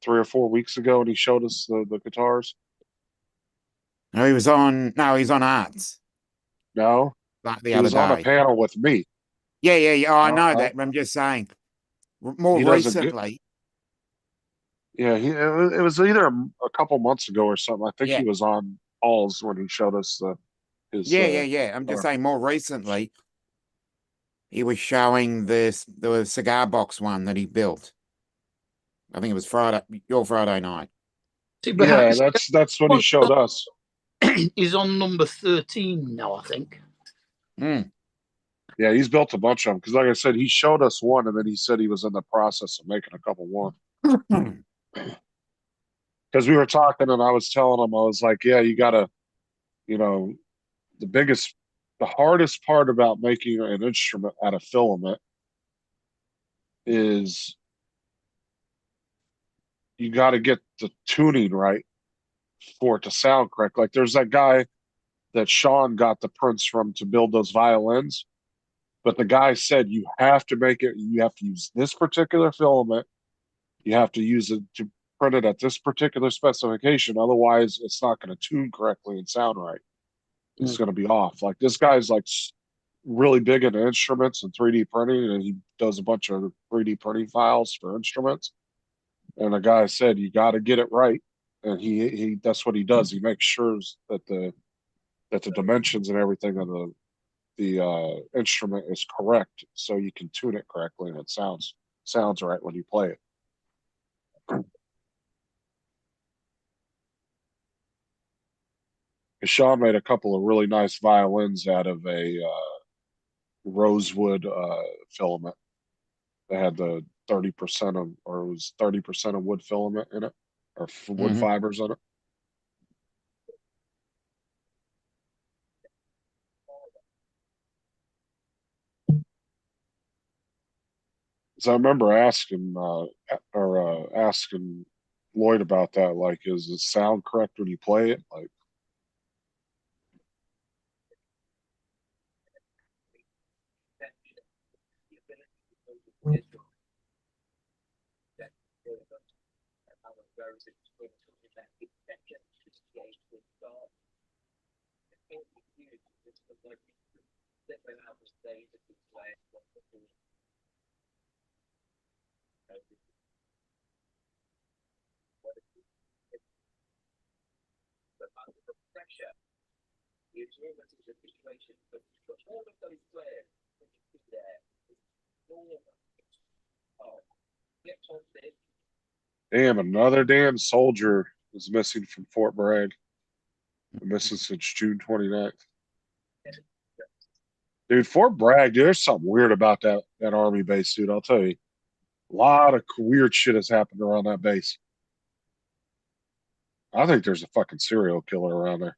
3 or 4 weeks ago, and he showed us the guitars. No, he's on Arts No, like the he other was on a day. panel with me. Yeah. Oh, I know Uh, that, but I'm just saying. More He doesn't get- recently, Yeah, it was either a couple months ago or something. I think Yeah. he was on Paul's when he showed us his. yeah. I'm just or- saying more recently. he was showing the cigar box one that he built. I think it was your Friday night. See, but Yeah, that's what he showed us. he's on number 13 now, I think. Hmm. Yeah, he's built a bunch of them because, like I said, he showed us one, and then he said he was in the process of making a couple more. Because we were talking, and I was telling him, I was like, "Yeah, you gotta, you know, the hardest part about making an instrument out of filament is you got to get the tuning right for it to sound correct. Like there's that guy that Sean got the prints from to build those violins, but the guy said you have to use this particular filament, you have to use it to print it at this particular specification, otherwise it's not going to tune correctly and sound right. It's going to be off. Like this guy's like really big into instruments and 3D printing, and he does a bunch of 3D printing files for instruments. And the guy said you got to get it right, and he that's what he does. He makes sure that the dimensions and everything of the instrument is correct, so you can tune it correctly and it sounds right when you play it. Sean made a couple of really nice violins out of a rosewood filament. They had the 30% of, or it was 30% of wood filament in it, or wood Mhm. fibers in it. So I remember asking Lloyd about that. Like, is the sound correct when you play it? Like, damn, another damn soldier is missing from Fort Bragg. Missing since June 29th. Dude, Fort Bragg, dude, there's something weird about that army base, dude. I'll tell you. A lot of weird shit has happened around that base. I think there's a fucking serial killer around there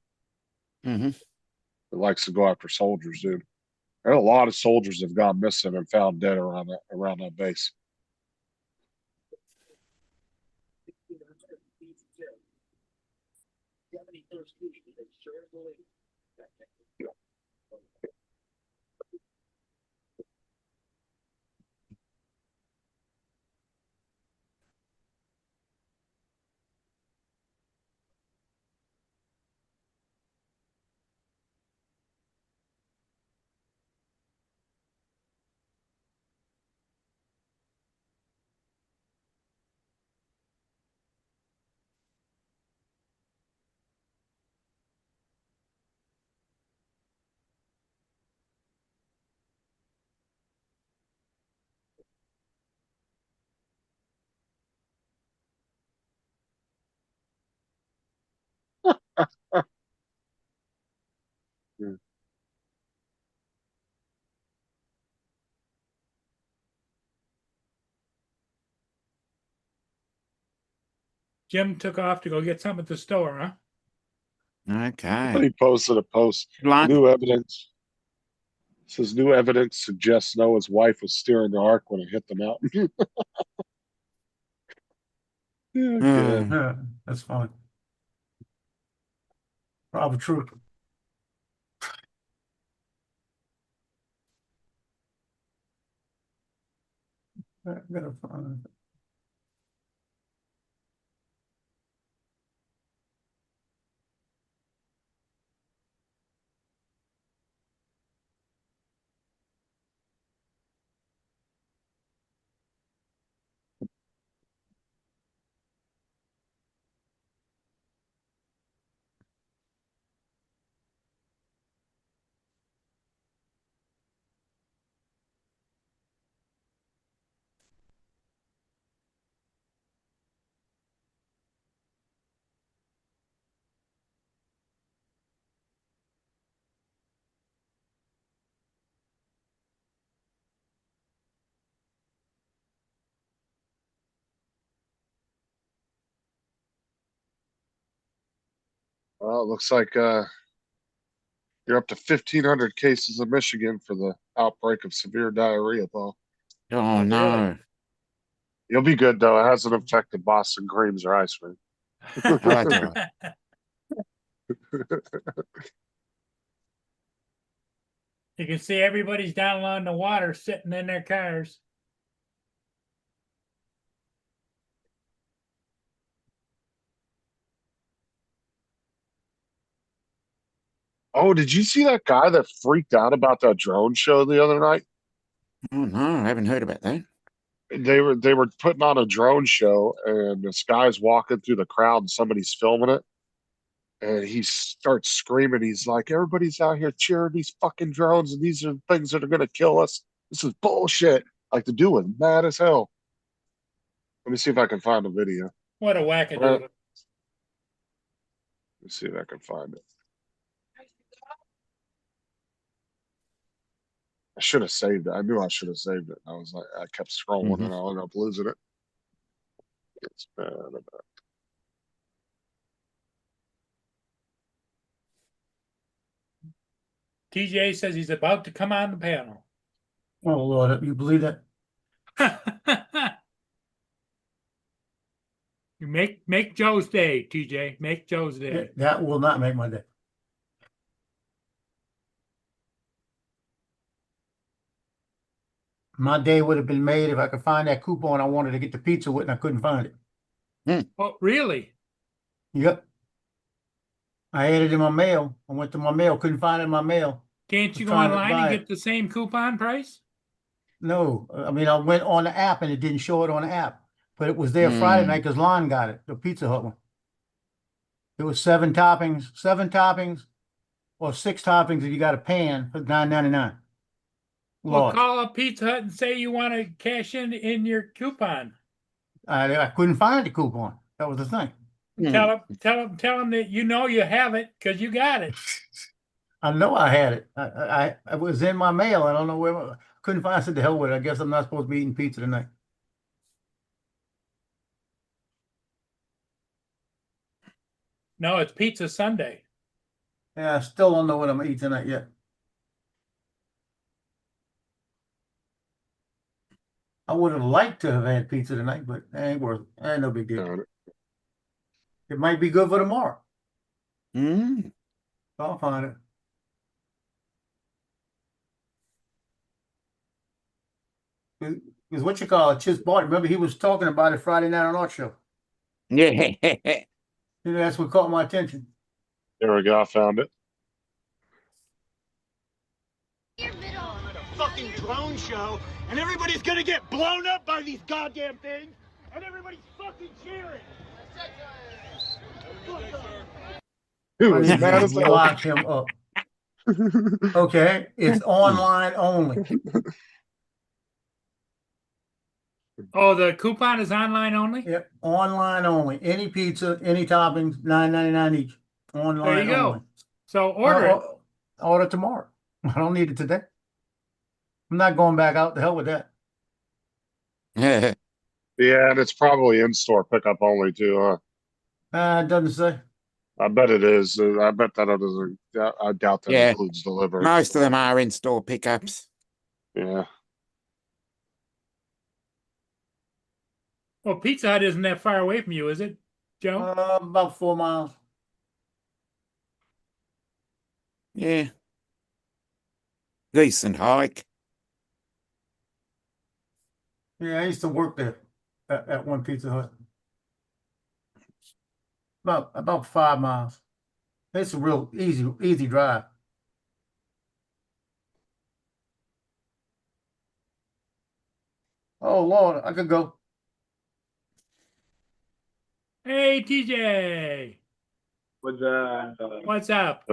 Mhm. that likes to go after soldiers, dude. There are a lot of soldiers have gone missing and found dead around that base. Yeah. Jim took off to go get something at the store, huh? Okay. He posted a post. Good luck. New evidence says new evidence suggests Noah's wife was steering the ark when it hit the mountain. Yeah, good. Yeah, that's fine. Probably true. I gotta find. Well, it looks like you're up to 1,500 cases in Michigan for the outbreak of severe diarrhea, Paul. Oh no. You'll be good though. It hasn't affected Boston creams or ice cream. that's all You can see everybody's down along the water sitting in their cars. Oh, did you see that guy that freaked out about that drone show the other night? Oh no, I haven't heard about that. They were putting on a drone show, and this guy's walking through the crowd, and somebody's filming it, and he starts screaming. He's like, "Everybody's out here cheering these fucking drones, and these are the things that are gonna kill us. This is bullshit." Like the dude was mad as hell. Let me see if I can find the video. What a wackadoo. Let me see if I can find it. I should have saved it. I knew I should have saved it. I was like, I kept scrolling and I ended up losing it. It's bad. TJ says he's about to come on the panel. Oh, Lord, you believe that? You make Joe's day, TJ. Make Joe's day. That will not make my day. My day would have been made if I could find that coupon I wanted to get the pizza with and I couldn't find it. Oh, really? Yep. I had it in my mail. I went to my mail, couldn't find it in my mail. Can't you go trying to online buy and it. get the same coupon price? No, I mean, I went on the app and it didn't show it on the app, but it was there Friday night because Lon got it, the Pizza Hut one. It was 7 toppings, or 6 toppings if you got a pan for $9.99. Well, Lord, call up Pizza Hut and say you want to cash in your coupon. I couldn't find the coupon. That was the thing. Tell them that you know you have it because you got it. I know I had it. I was in my mail. I don't know where. Couldn't find it. I said, "The hell with it. I guess I'm not supposed to be eating pizza tonight." No, it's Pizza Sunday. Yeah, I still don't know what I'm gonna eat tonight yet. I would have liked to have had pizza tonight, but it ain't worth it. Ain't no big deal. Got it. It might be good for tomorrow. Mm. I'll find it. Is what you call it, Chis Barton. Remember, he was talking about it Friday night on our show. Yeah. You know, that's what caught my attention. There we go. I found it. On a fucking drone show, and everybody's gonna get blown up by these goddamn things, and everybody's fucking cheering. He was mad as hell. Lock him up. Okay, it's online only. Oh, the coupon is online only? Yep, online only. Any pizza, any toppings, $9.99 each. Online There you go. only. So order it. Order tomorrow. I don't need it today. I'm not going back out. The hell with that. Yeah, and it's probably in-store pickup only too, huh? It doesn't say. I bet it is. I bet that it doesn't. I doubt that Yeah. includes delivery. Most of them are in-store pickups. Yeah. Well, Pizza Hut isn't that far away from you, is it, Joe? About 4 miles. Yeah. Decent hike. Yeah, I used to work there at one Pizza Hut. About 5 miles. It's a real easy drive. Oh Lord, I could go. Hey, TJ. What's up?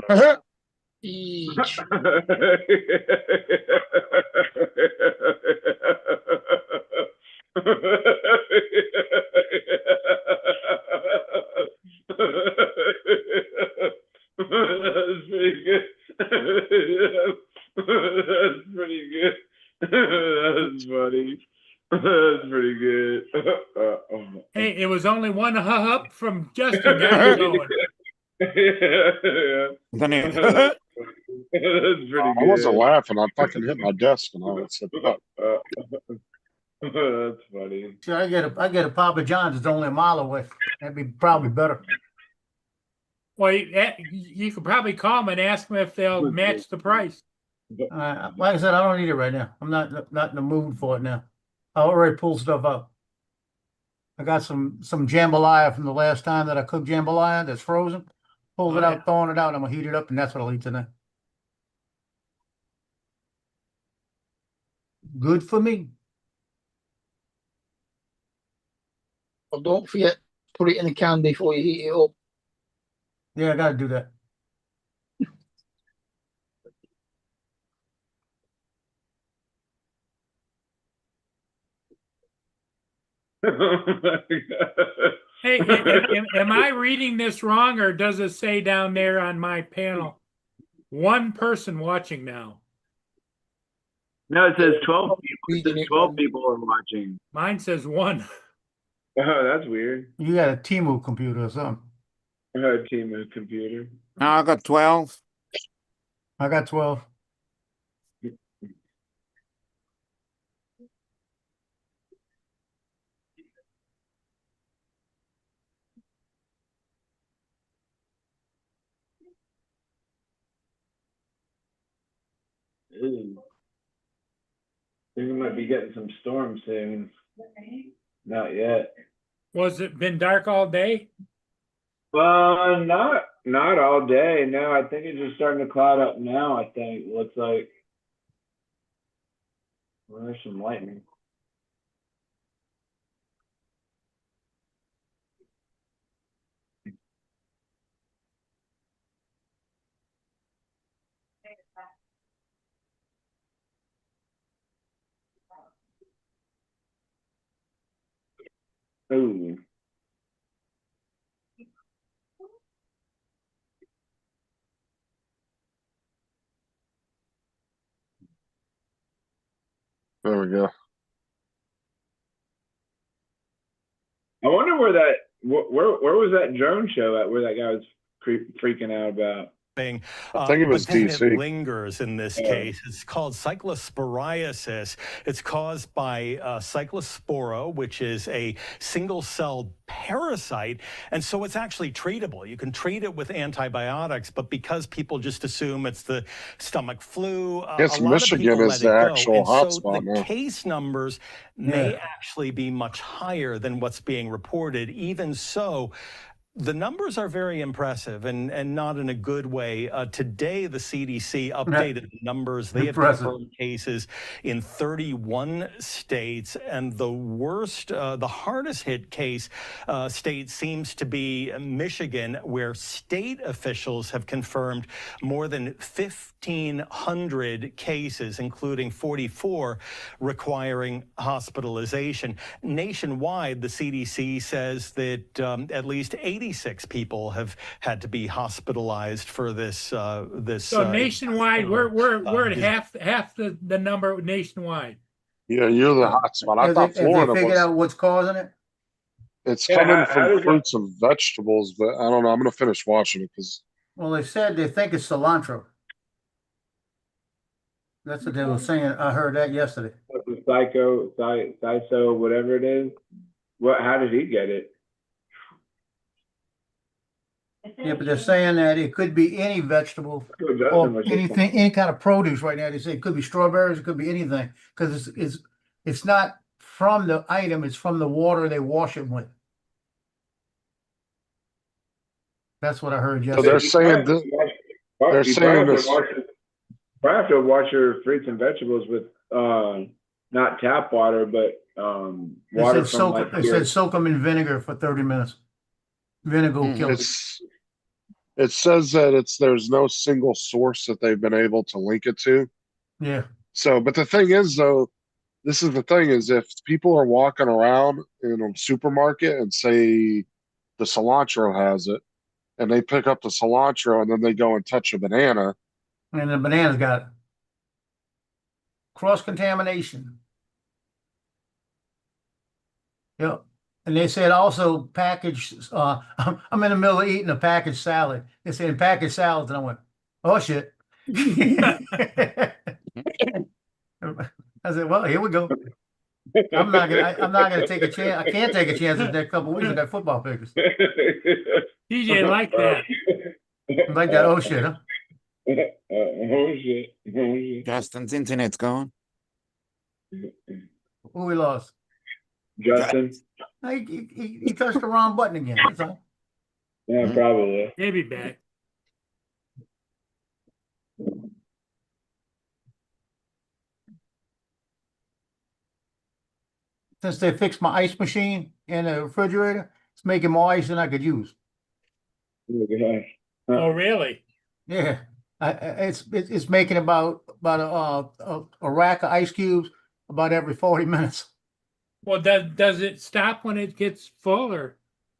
Each. That's pretty good. That's pretty good. That's funny. That's pretty good. Hey, it was only one up from Justin got you going. Then it- That's pretty I wasn't good. laughing. I fucking hit my desk and I said, "Fuck." That's funny. See, I get a Papa John's. It's only a mile away. That'd be probably better. Well, you could probably call them and ask them if they'll match the price. Like I said, I don't need it right now. I'm not in the mood for it now. I already pulled stuff up. I got some jambalaya from the last time that I cooked jambalaya that's frozen. Pulled it Oh, out, yeah. thawing it out. I'm gonna heat it up, and that's what I'll eat tonight. Good for me. Well, don't forget, put it in a can before you heat it up. Yeah, I gotta do that. Hey, am I reading this wrong, or does it say down there on my panel, one person watching now? No, it says 12 people. It Reading says it 12 wrong. people are watching. Mine says one. Oh, that's weird. You got a Temu computer or something. Team of computer. No, I got 12. I got 12. Ooh. Think we might be getting some storms soon. Not yet. Was it been dark all day? Not all day. No, I think it's just starting to cloud up now. I think looks like. Well, there's some lightning. Ooh. There we go. I wonder where that where was that drone show at where that guy was freaking out about. I think it was but then DC. it lingers in this case. It's called cyclosporiasis. It's caused by cyclospora, which is a single-celled parasite, and so it's actually treatable. You can treat it with antibiotics, but because people just assume it's the stomach flu, Yes, a lot Michigan of people is let it the go. actual And so hotspot the now. case numbers may actually be much higher than what's being reported. Even so, the numbers are very impressive and not in a good way. Today, the CDC updated the numbers. They have Impressive. confirmed cases in 31 states, and the worst, the hardest hit case state seems to be Michigan, where state officials have confirmed more than 1,500 cases, including 44 requiring hospitalization. Nationwide, the CDC says that at least 86 people have had to be hospitalized for this. So nationwide, we're at half the number nationwide. Yeah, you're the hotspot. I thought Have they Florida figured was. out what's causing it? It's Yeah, coming how from does it- fruits and vegetables, but I don't know. I'm gonna finish watching it because Well, they said they think it's cilantro. That's what they were saying. I heard that yesterday. The psycho, whatever it is. How did he get it? Yeah, but they're saying that it could be any vegetable Justin or was just anything, any kind of produce right now. They say it could be strawberries, it could be anything, because it's not from the item, it's from the water they wash it with. That's what I heard so yesterday. they're saying that they're saying this. I have to wash your fruits and vegetables with not tap water, but water from like It said soak them in vinegar for 30 minutes. Vinegar will kill it. It says that there's no single source that they've been able to link it to. Yeah. So, but the thing is, though, this is the thing is if people are walking around in a supermarket and say the cilantro has it, and they pick up the cilantro and then they go and touch a banana. And the banana's got it. Cross contamination. Yep. And they said also package, I'm in the middle of eating a packaged salad. They said packaged salads, and I went, oh shit. I said, well, here we go. I'm not gonna take a chance. I can't take a chance the next couple of weeks. I got football pictures. TJ like that. Like that, oh shit, huh? Oh shit. Oh shit. Justin's internet's going. Who we lost? Justin? He touched the wrong button again. That's all. Yeah, probably. Maybe back. Since they fixed my ice machine in the refrigerator, it's making more ice than I could use. Oh gosh. Oh, really? Yeah, it's making about a rack of ice cubes about every 40 minutes. Well, does it stop when it gets full, or?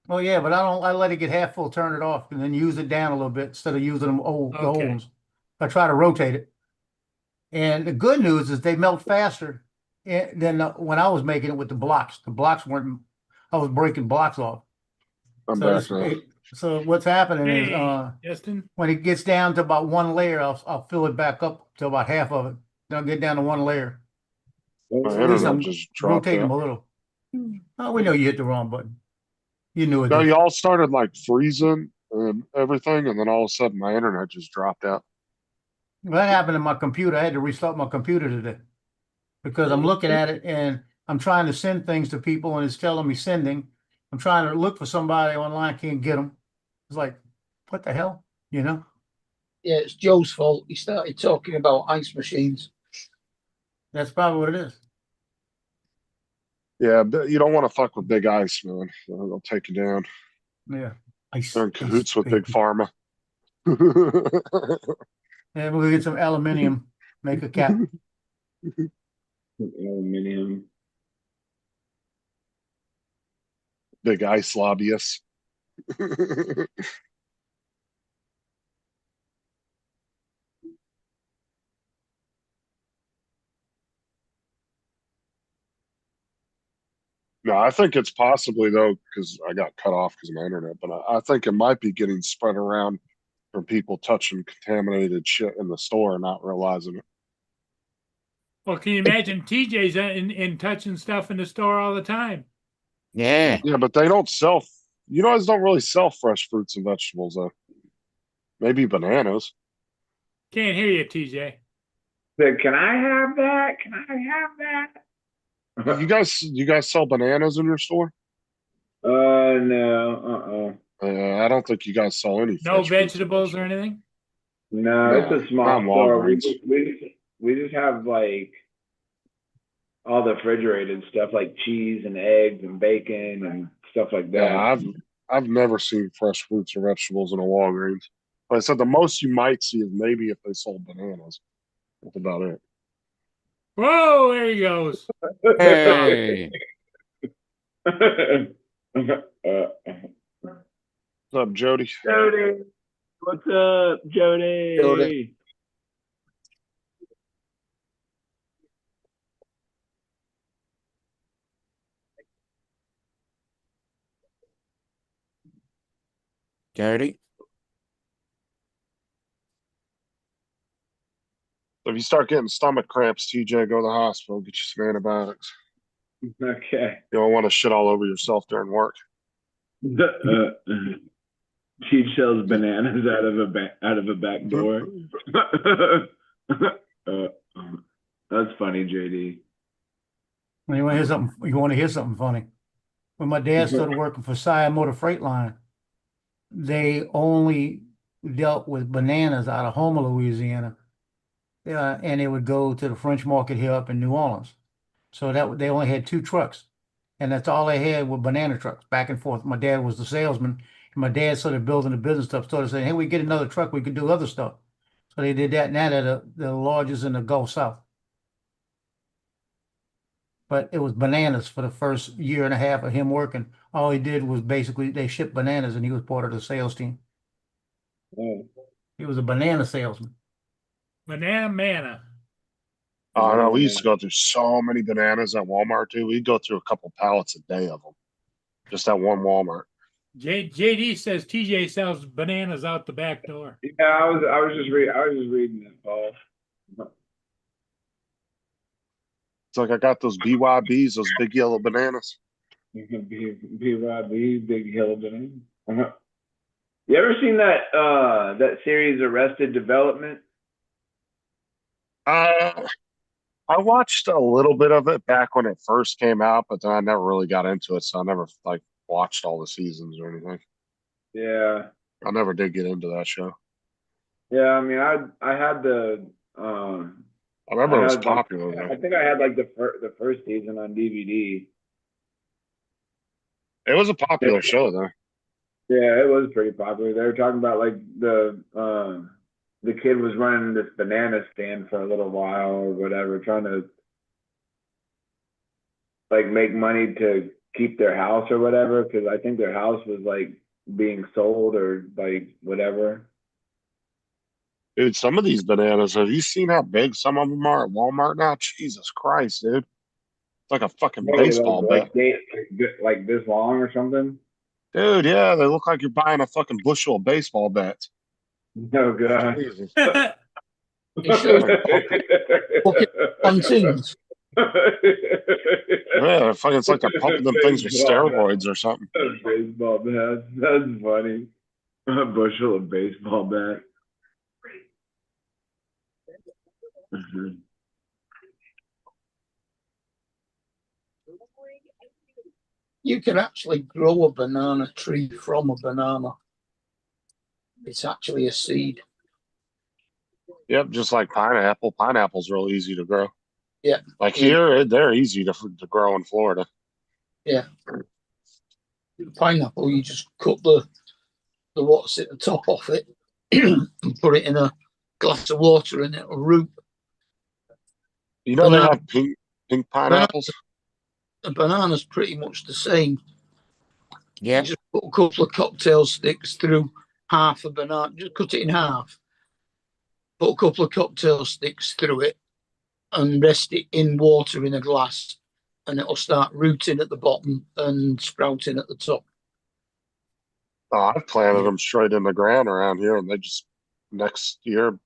Well, yeah, but I let it get half full, turn it off, and then use it down a little bit instead of using them old the old Okay. ones. I try to rotate it. And the good news is they melt faster than when I was making it with the blocks. The blocks weren't. I was breaking blocks off. I'm So, back now. so what's happening is Hey, Justin. when it gets down to about one layer, I'll fill it back up to about half of it. Then I'll get down to one layer. My At least internet I'm just dropped rotating them a out. little. Oh, we know you hit the wrong button. You knew it. No, did. y'all started like freezing and everything, and then all of a sudden my internet just dropped out. That happened to my computer. I had to restart my computer today because I'm looking at it and I'm trying to send things to people and it's telling me sending. I'm trying to look for somebody online, can't get them. It's like, what the hell? You know? Yeah, it's Joe's fault. He started talking about ice machines. That's probably what it is. Yeah, but you don't want to fuck with Big Ice, man. They'll take you down. Yeah. Ice, They're in ice, cahoots with Big baby. Pharma. And we'll get some aluminium, make a cap. Aluminium. Big Ice lobbyists. No, I think it's possibly though, because I got cut off because of my internet, but I think it might be getting spread around from people touching contaminated shit in the store and not realizing it. Well, can you imagine TJ's in touching stuff in the store all the time? Yeah. Yeah, but they don't sell, you guys don't really sell fresh fruits and vegetables though. Maybe bananas. Can't hear you, TJ. Said, can I have that? Can I have that? You guys sell bananas in your store? No, I don't think you guys sell any. No fresh fruits and vegetables or anything? No, it's a small not store. Walgreens. We just have like all the refrigerated stuff like cheese and eggs and bacon and stuff like that. Yeah, I've never seen fresh fruits or vegetables in a Walgreens. But I said the most you might see is maybe if they sold bananas. That's about it. Whoa, there he goes. Hey. What's up, Jody? Jody, what's up, Jody? Jody. Jody. If you start getting stomach cramps, TJ, go to the hospital, get you some antibiotics. Okay. You don't want to shit all over yourself during work. Cheech sells bananas out of a back door. That's funny, JD. You want to hear something? You want to hear something funny? When my dad started working for Sire Motor Freight Line, they only dealt with bananas out of Houma, Louisiana, and they would go to the French market here up in New Orleans. So that they only had 2 trucks, and that's all they had were banana trucks back and forth. My dad was the salesman, and my dad started building the business stuff. Started saying, "Hey, we get another truck, we could do other stuff." So they did that, and that are the largest in the Gulf South. But it was bananas for the first year and a half of him working. All he did was basically they shipped bananas, and he was part of the sales team. He was a banana salesman. Banana manna. Oh no, we used to go through so many bananas at Walmart too. We'd go through a couple pallets a day of them. Just that one Walmart. JD says TJ sells bananas out the back door. Yeah, I was just reading that, Paul. It's like I got those BYBs, those big yellow bananas. BYB, Big Hill Banana. You ever seen that series Arrested Development? I watched a little bit of it back when it first came out, but then I never really got into it, so I never like watched all the seasons or anything. Yeah. I never did get into that show. Yeah, I mean, I had the I remember it was popular. I think I had like the first season on DVD. It was a popular show, though. Yeah, it was pretty popular. They were talking about like the kid was running this banana stand for a little while or whatever, trying to like make money to keep their house or whatever, because I think their house was like being sold or like whatever. Dude, some of these bananas, have you seen how big some of them are at Walmart now? Jesus Christ, dude. It's like a fucking baseball bat. Like this long or something? Dude, yeah, they look like you're buying a fucking bushel of baseball bats. Oh, God. Jesus. Hunting. Yeah, fucking, it's like they're pumping them things with steroids or something. Baseball bats. That's funny. A bushel of baseball bats. You can actually grow a banana tree from a banana. It's actually a seed. Yep, just like pineapple. Pineapple's real easy to grow. Yeah. Like here, they're easy to grow in Florida. Yeah. Pineapple, you just cut the what's at the top off it and put it in a glass of water and it'll root. You know they have pink pineapples? A banana's pretty much the same. Yeah. You just put a couple of cocktail sticks through half a banana, just cut it in half. Put a couple of cocktail sticks through it and rest it in water in a glass, and it'll start rooting at the bottom and sprouting at the top. Oh, I've planted them straight in the ground around here, and they just next year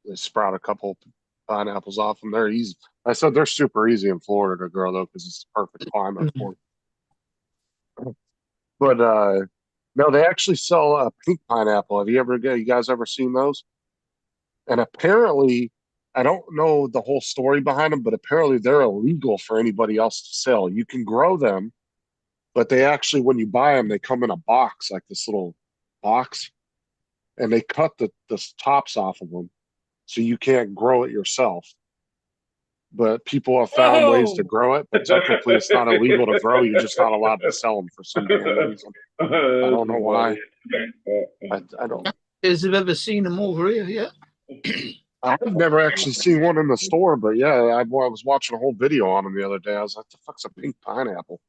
they sprout a couple pineapples off them. They're easy. I said they're super easy in Florida to grow though, because it's the perfect climate for them. But no, they actually sell a pink pineapple. Have you guys ever seen those? And apparently, I don't know the whole story behind them, but apparently they're illegal for anybody else to sell. You can grow them, but they actually, when you buy them, they come in a box, like this little box, and they cut the tops off of them, so you can't grow it yourself. But people have found ways to grow it, but technically it's not illegal to grow. You're just not allowed to sell them for some damn reason. I don't know why. I don't. Has have ever seen them over here yet? I've never actually seen one in the store, but yeah, I was watching a whole video on them the other day. I was like, "The fuck's a pink pineapple?"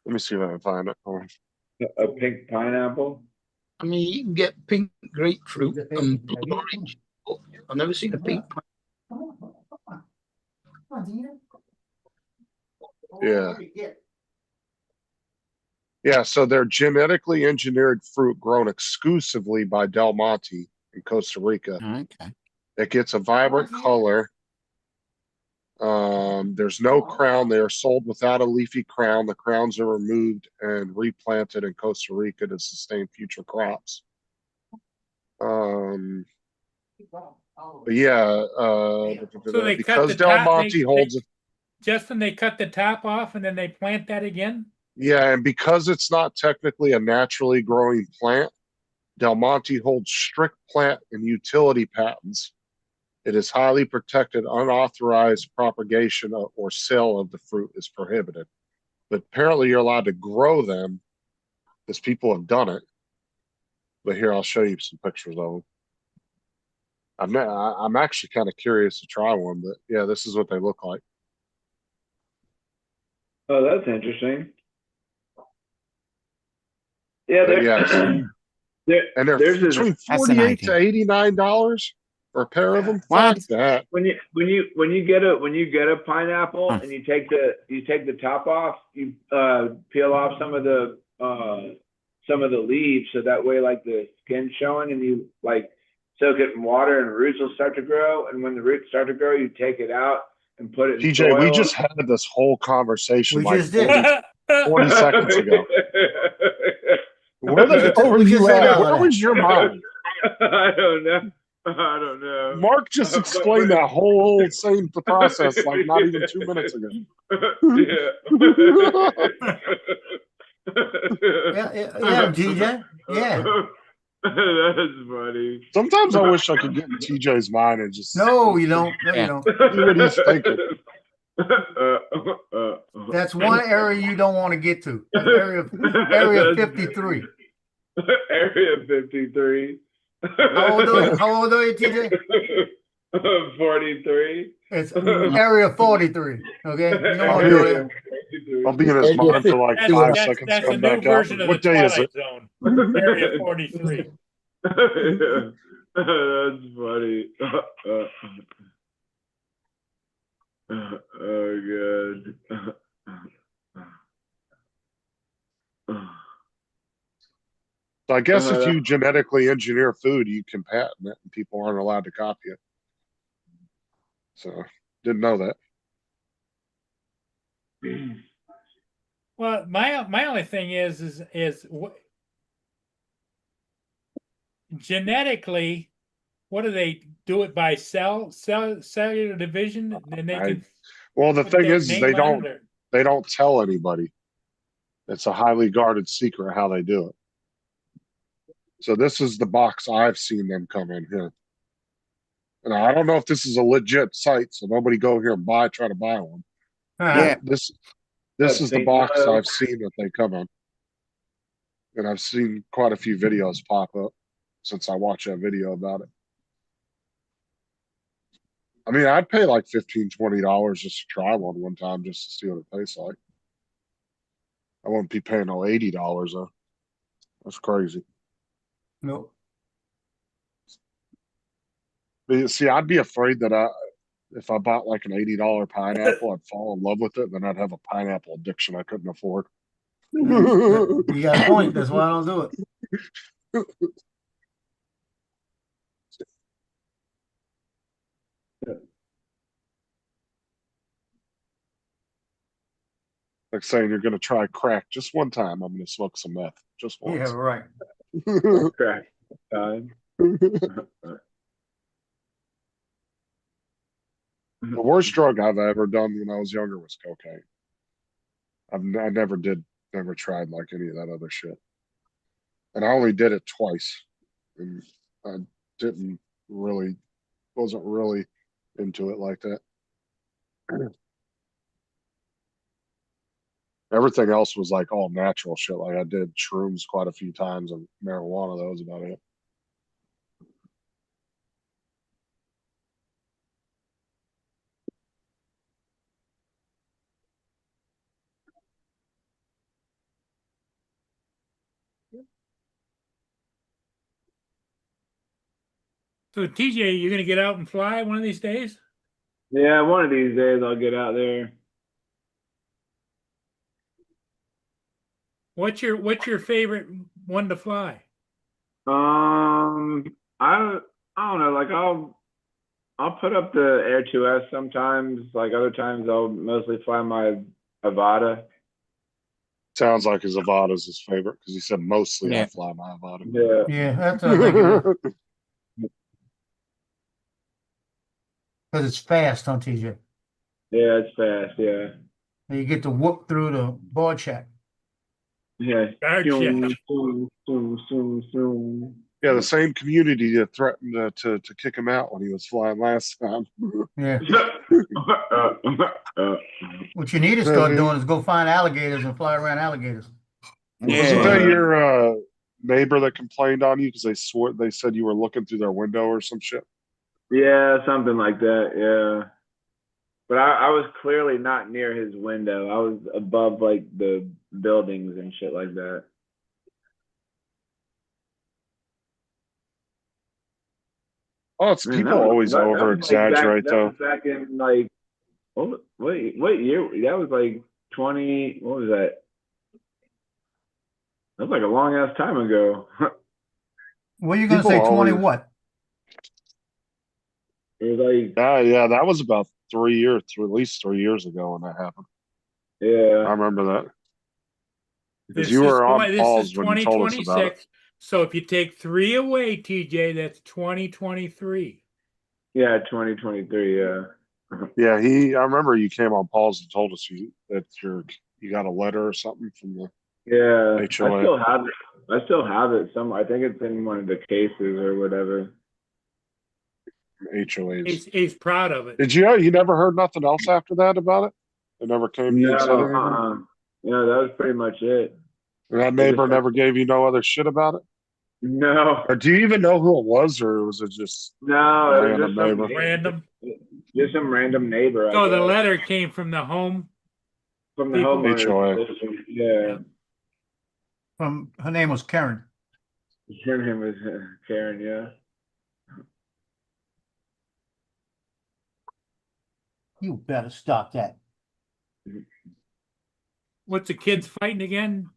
Let me see if I can find it. A pink pineapple? I mean, you can get pink grapefruit and blood orange. I've never seen a pink pineapple. Yeah. Yeah, so they're genetically engineered fruit grown exclusively by Del Monte in Costa Rica. Okay. It gets a vibrant color. There's no crown. They are sold without a leafy crown. The crowns are removed and replanted in Costa Rica to sustain future crops. But yeah, So they cut because the Del top, Monte holds it. Justin, they cut the top off and then they plant that again? Yeah, and because it's not technically a naturally growing plant, Del Monte holds strict plant and utility patents. It is highly protected. Unauthorized propagation or sale of the fruit is prohibited. But apparently you're allowed to grow them because people have done it. But here, I'll show you some pictures of them. I'm actually kind of curious to try one, but yeah, this is what they look like. Oh, that's interesting. Yeah, and they're between $48 to $89. or a pair of them. What? Fuck that. When you get a pineapple and you take the top off, you peel off some of the leaves so that way like the skin's showing, and you like soak it in water and roots will start to grow. And when the roots start to grow, you take it out and put it in TJ, we soil. just had this whole conversation We like just did. 40 seconds ago. Where the just- hell were we just you said at? all Where that. was your mind? I don't know. Mark just explained that whole same process like not even 2 minutes ago. Yeah, TJ. Yeah. That's funny. Sometimes I wish I could get in TJ's mind and just No, you don't. No, you Yeah. don't. see what he's thinking. That's one area you don't want to get to. That's area 53. Area 53. How old are you, TJ? 43. It's area 43. Okay, you don't want to go there. I'll be in his mind for like That's, 5 that's, seconds. that's a Come new back out. version of the What day is Twilight it? Zone. Area 43. That's funny. Oh god. So I guess if you genetically engineer food, you can patent it, and people aren't allowed to copy it. So didn't know that. Well, my only thing is genetically, what do they do it by cellular division, and they can Well, the put thing their is name they on don't it, or- they don't tell anybody. It's a highly guarded secret how they do it. So this is the box I've seen them come in here. And I don't know if this is a legit site, so nobody go here and try to buy one. Yeah. This That's is the St. box Cloud. I've seen that they come in. And I've seen quite a few videos pop up since I watched that video about it. I mean, I'd pay like $15, $20 just to try one time just to see what it tastes like. I wouldn't be paying no $80 though. That's crazy. No. But you see, I'd be afraid that if I bought like an $80 pineapple, I'd fall in love with it, then I'd have a pineapple addiction I couldn't afford. You got a point. That's why I don't do it. Like saying you're gonna try crack just one time. I'm gonna smoke some meth just Yeah, once. right. Crack time. The worst drug I've ever done when I was younger was cocaine. I never tried like any of that other shit. And I only did it twice. And I wasn't really into it like that. Everything else was like all natural shit. Like I did shrooms quite a few times and marijuana, that was about it. So TJ, you're gonna get out and fly one of these days? Yeah, one of these days I'll get out there. What's your favorite one to fly? I don't know. Like I'll put up the Air 2S sometimes. Like other times I'll mostly fly my Avata. Sounds like his Avada's his favorite because he said mostly I Yeah. fly my Avada. Yeah. Yeah, that's what I'm thinking. Because it's fast, huh, TJ? Yeah, it's fast. Yeah. And you get to whoop through the board check. Yeah. Guard Zoom, check. zoom, zoom, zoom, zoom. Yeah, the same community that threatened to kick him out when he was flying last time. Yeah. What you need to start doing is go find alligators and fly around alligators. Wasn't that Yeah. your neighbor that complained on you because they said you were looking through their window or some shit? Yeah, something like that. Yeah. But I was clearly not near his window. I was above like the buildings and shit like that. Oh, it's Man, people always over exaggerate that though. was back in like, what year? That was like 20, what was that? That was like a long ass time ago. What are you gonna People say, 20 always- what? It was like, Yeah, that was about 3 years, at least 3 years ago when that happened. I yeah. remember that. Because This you is were on this is pause when you told us about it. 2026. So if you take 3 away, TJ, that's 2023. Yeah, 2023, yeah. Yeah, I remember you came on pause and told us that you got a letter or something from the Yeah, HOA. I still have it. I still have it. I think it's in one of the cases or whatever. HOAs. He's proud of it. Did you never heard nothing else after that about it? It never came to you and said No, anything? Yeah, that was pretty much it. And that neighbor never gave you no other shit about it? No, Or do you even know who it was, or was it just no, it was random just some neighbor? Random. Just some random neighbor. I So the guess, letter came from the home. from the people- homeowner. HOA. Yeah, Her name was Karen. her name was Karen. Yeah. You better stop that. What's the kids fighting again,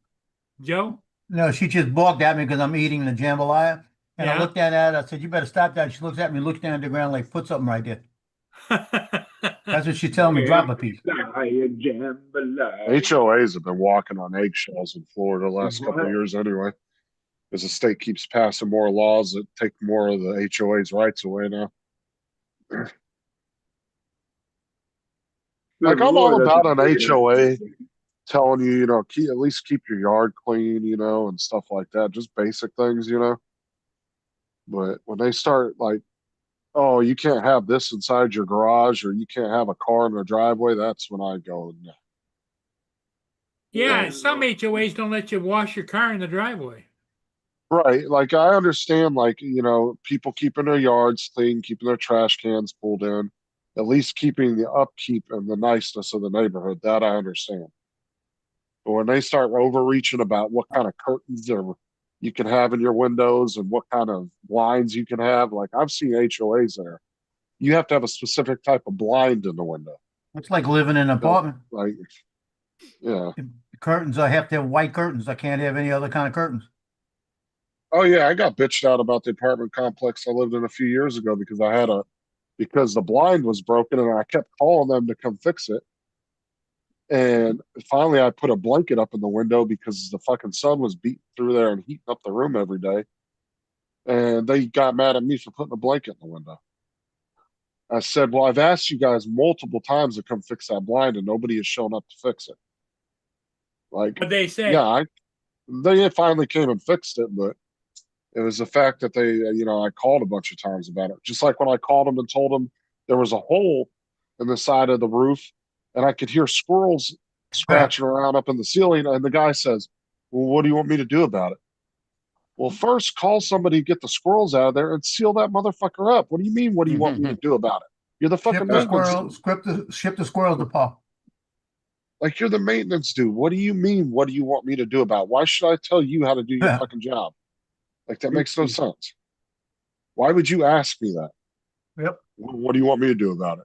Joe? No, she just balked at me because I'm eating the jambalaya. And I Yeah. looked at her, I said, you better stop that. She looks at me, looks down at the ground like, put something right there. That's what she's telling me, drop a piece. HOAs have been walking on eggshells in Florida the last couple of years anyway. As the state keeps passing more laws that take more of the HOA's rights away now. Like I'm all about an HOA telling you, at least keep your yard clean, and stuff like that. Just basic things, But when they start like, oh, you can't have this inside your garage or you can't have a car in the driveway, that's when I go, no. Yeah, some HOAs don't let you wash your car in the driveway. Right. Like I understand, like, people keeping their yards clean, keeping their trash cans pulled in, at least keeping the upkeep and the niceness of the neighborhood. That I understand. But when they start overreaching about what kind of curtains you can have in your windows and what kind of blinds you can have, like I've seen HOAs there. You have to have a specific type of blind in the window. It's like living in an apartment. Like, yeah. The curtains, I have to have white curtains. I can't have any other kind of curtains. Oh yeah, I got bitched out about the apartment complex I lived in a few years ago because the blind was broken and I kept calling them to come fix it. And finally I put a blanket up in the window because the fucking sun was beating through there and heating up the room every day. And they got mad at me for putting a blanket in the window. I said, well, I've asked you guys multiple times to come fix that blind and nobody has shown up to fix it. Like, What they say? yeah, they finally came and fixed it, but it was the fact that they, I called a bunch of times about it. Just like when I called them and told them there was a hole in the side of the roof and I could hear squirrels scratching around up in the ceiling. And the guy says, well, what do you want me to do about it? Well, first call somebody, get the squirrels out of there and seal that motherfucker up. What do you mean? What do you want me to do about it? You're the fucking maintenance dude. Ship the squirrels to Paul. Like you're the maintenance dude. What do you mean? What do you want me to do about it? Why should I tell you how to do your fucking job? Like that makes no sense. Why would you ask me that? Yep. What do you want me to do about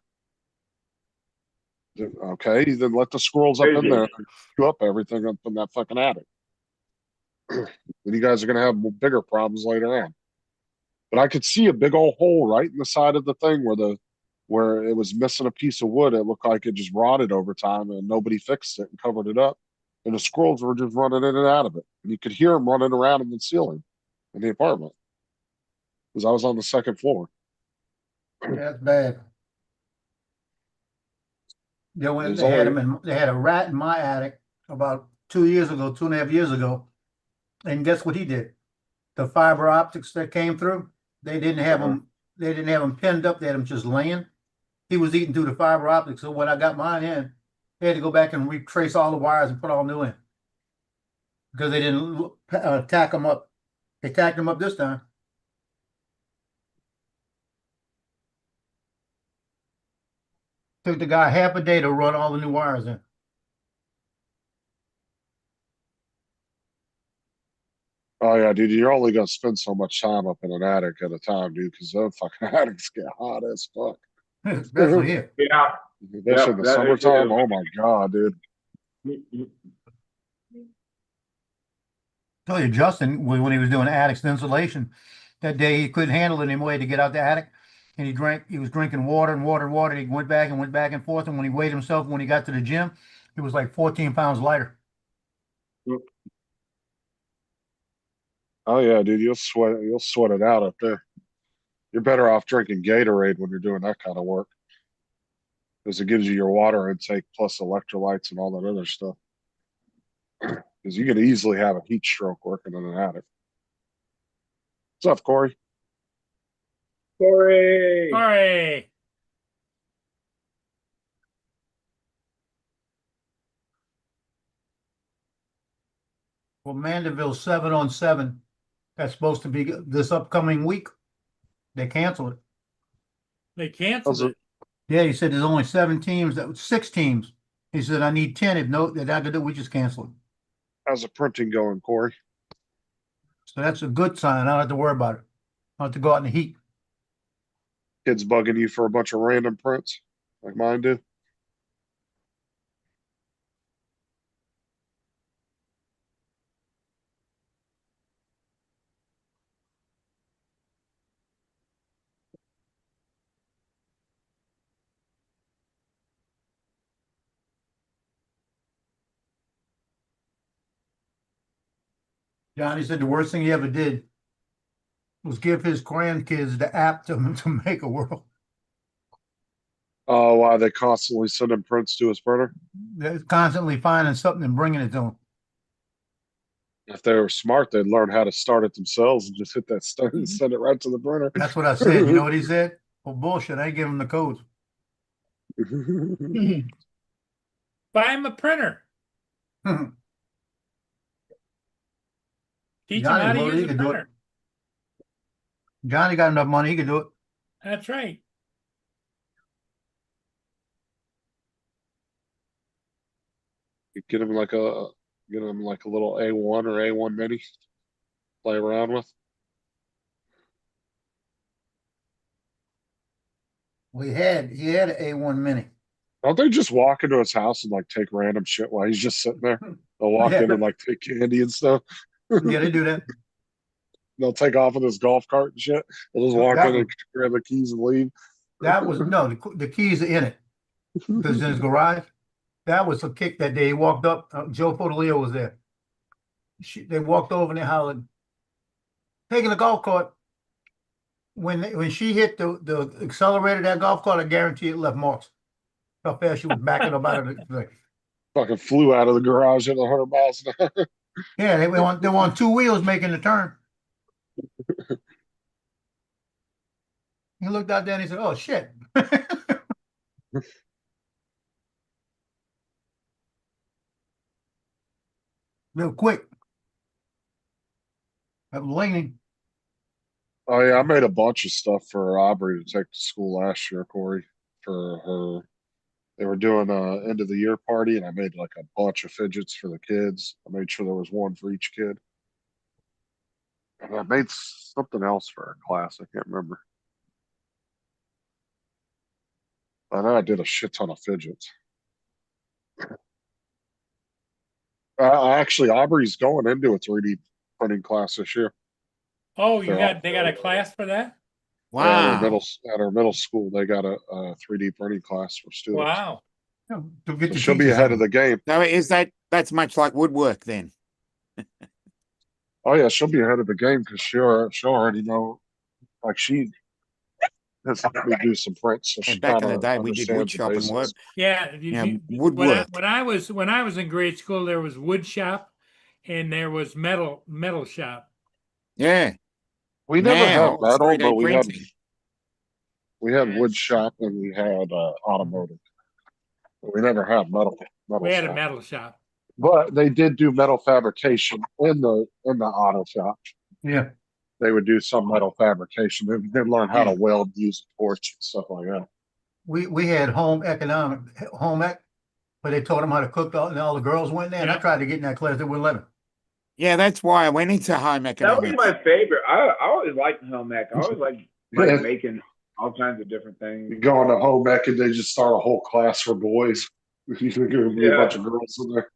it? Okay, then let the squirrels up in there and chew up everything up in that fucking attic. Then you guys are gonna have bigger problems later on. But I could see a big old hole right in the side of the thing where it was missing a piece of wood. It looked like it just rotted over time and nobody fixed it and covered it up. And the squirrels were just running in and out of it. And you could hear them running around in the ceiling in the apartment because I was on the second floor. That's bad. They There's had only- they had a rat in my attic about 2.5 years ago. And guess what he did? The fiber optics that came through, they didn't have them pinned up, they had them just laying. He was eating through the fiber optics. So when I got mine in, they had to go back and retrace all the wires and put all new in. Because they didn't tack them up. They tacked them up this time. Took the guy half a day to run all the new wires in. Oh yeah, dude, you're only gonna spend so much time up in an attic at a time, dude, because those fucking attics get hot as fuck. Especially here. Yeah. That's Yep, in the that they summertime. do. Oh my god, dude. Tell you, Justin, when he was doing attics and insulation, that day he couldn't handle it anymore. He had to get out the attic, and he was drinking water and water and water. He went back and forth. And when he weighed himself, when he got to the gym, he was like 14 pounds lighter. Oh yeah, dude, you'll sweat it out up there. You're better off drinking Gatorade when you're doing that kind of work. Because it gives you your water intake plus electrolytes and all that other stuff. Because you could easily have a heat stroke working in an attic. What's up, Corey? Corey. All right. Well, Mandeville 7-on-7. That's supposed to be this upcoming week. They canceled it. They canceled it. Yeah, he said there's only 7 teams. That was 6 teams. He said I need 10. If no, they're not gonna do. We just cancel it. How's the printing going, Corey? So that's a good sign. I don't have to worry about it. I don't have to go out in the heat. Kids bugging you for a bunch of random prints like mine do? Johnny said the worst thing he ever did was give his grandkids the app to make a world. Oh, why they constantly sending prints to his printer? They're constantly finding something and bringing it to them. If they were smart, they'd learn how to start it themselves and just hit that start and send it right to the printer. That's what I said. You know what he said? Well, bullshit. I gave him the codes. Buy him a printer. Teach him Johnny how to loaded, he use a can do it. printer. Johnny got enough money. He could do it. That's right. You get him like a little A1 or A1 mini, play around with. Well, he had an A1 Mini. Don't they just walk into his house and like take random shit while he's just sitting there? They'll walk Yeah. in and like take candy and stuff. Yeah, they do that. They'll take off in his golf cart and shit. They'll just walk in and grab the keys and leave. That was no, the keys are in it because in his garage. That was a kick that day. He walked up. Joe Podolio was there. They walked over and they hollered, taking the golf cart. When she hit the accelerator of that golf cart, I guarantee it left marks. How fast she was backing up out of the thing. Fucking flew out of the garage at 100 miles an hour. Yeah, they were on 2 wheels making the turn. He looked out there and he said, "Oh shit." Real quick. That was leaning. Oh yeah, I made a bunch of stuff for Aubrey to take to school last year, Corey, for her. They were doing a end of the year party, and I made like a bunch of fidgets for the kids. I made sure there was one for each kid. And I made something else for a class. I can't remember. I know I did a shit ton of fidgets. Actually, Aubrey's going into a 3D printing class this year. Oh, they got a class for that? Yeah, Wow. at our middle school, they got a 3D printing class for students. Wow. To So get the she'll be teachers ahead in. of the game. So that's much like woodwork then? Oh yeah, she'll be ahead of the game because she'll already know. Like she has helped me do some prints, so Yeah, she back in the kinda day, we did wood understands the shop and work. basics. Yeah, Yeah, when woodwork. I was in grade school, there was wood shop and there was metal shop. Yeah. We never Now had it's metal, 3D but printing. we had wood shop and we had automotive. But we never had metal We had a shop. metal shop. But they did do metal fabrication in the auto shop. Yeah. They would do some metal fabrication. They'd learn how to weld, use a torch, and stuff like that. We had home ec, but they taught them how to cook, and all the girls went there. And I Yeah. tried to get in that class. They wouldn't let them. Yeah, that's why I went into home That was economics. my favorite. I always liked home ec. I always liked making all kinds of different things. You go into home ec and they just start a whole class for boys. You're gonna be a bunch of girls in there.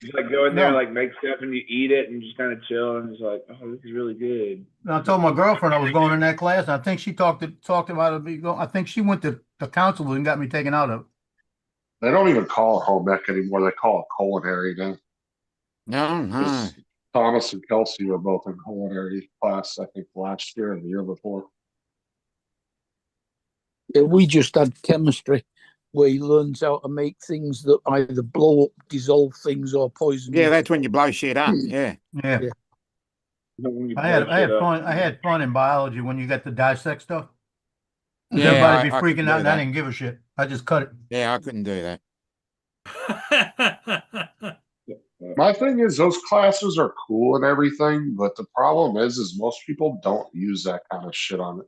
Just like go in there, No. like make stuff and you eat it and just kind of chill and it's like, oh, this is really good. And I told my girlfriend I was going in that class, and I think she talked about it. I think she went to the council and got me taken out of it. They don't even call it home ec anymore. They call it culinary now. No. 'Cause Thomas and Kelsey were both in culinary class, I think, last year and the year before. Yeah, we just had chemistry where he learns how to make things that either blow up, dissolve things, or poison. Yeah, you. that's when you blow shit up. Yeah. Yeah. Yeah. When you I had blow shit up. fun. I had fun in biology when you got to dissect stuff. Yeah, Everybody be I couldn't freaking out, do and I that. didn't give a shit. I just cut it. Yeah, I couldn't do that. My thing is those classes are cool and everything, but the problem is most people don't use that kind of shit on it.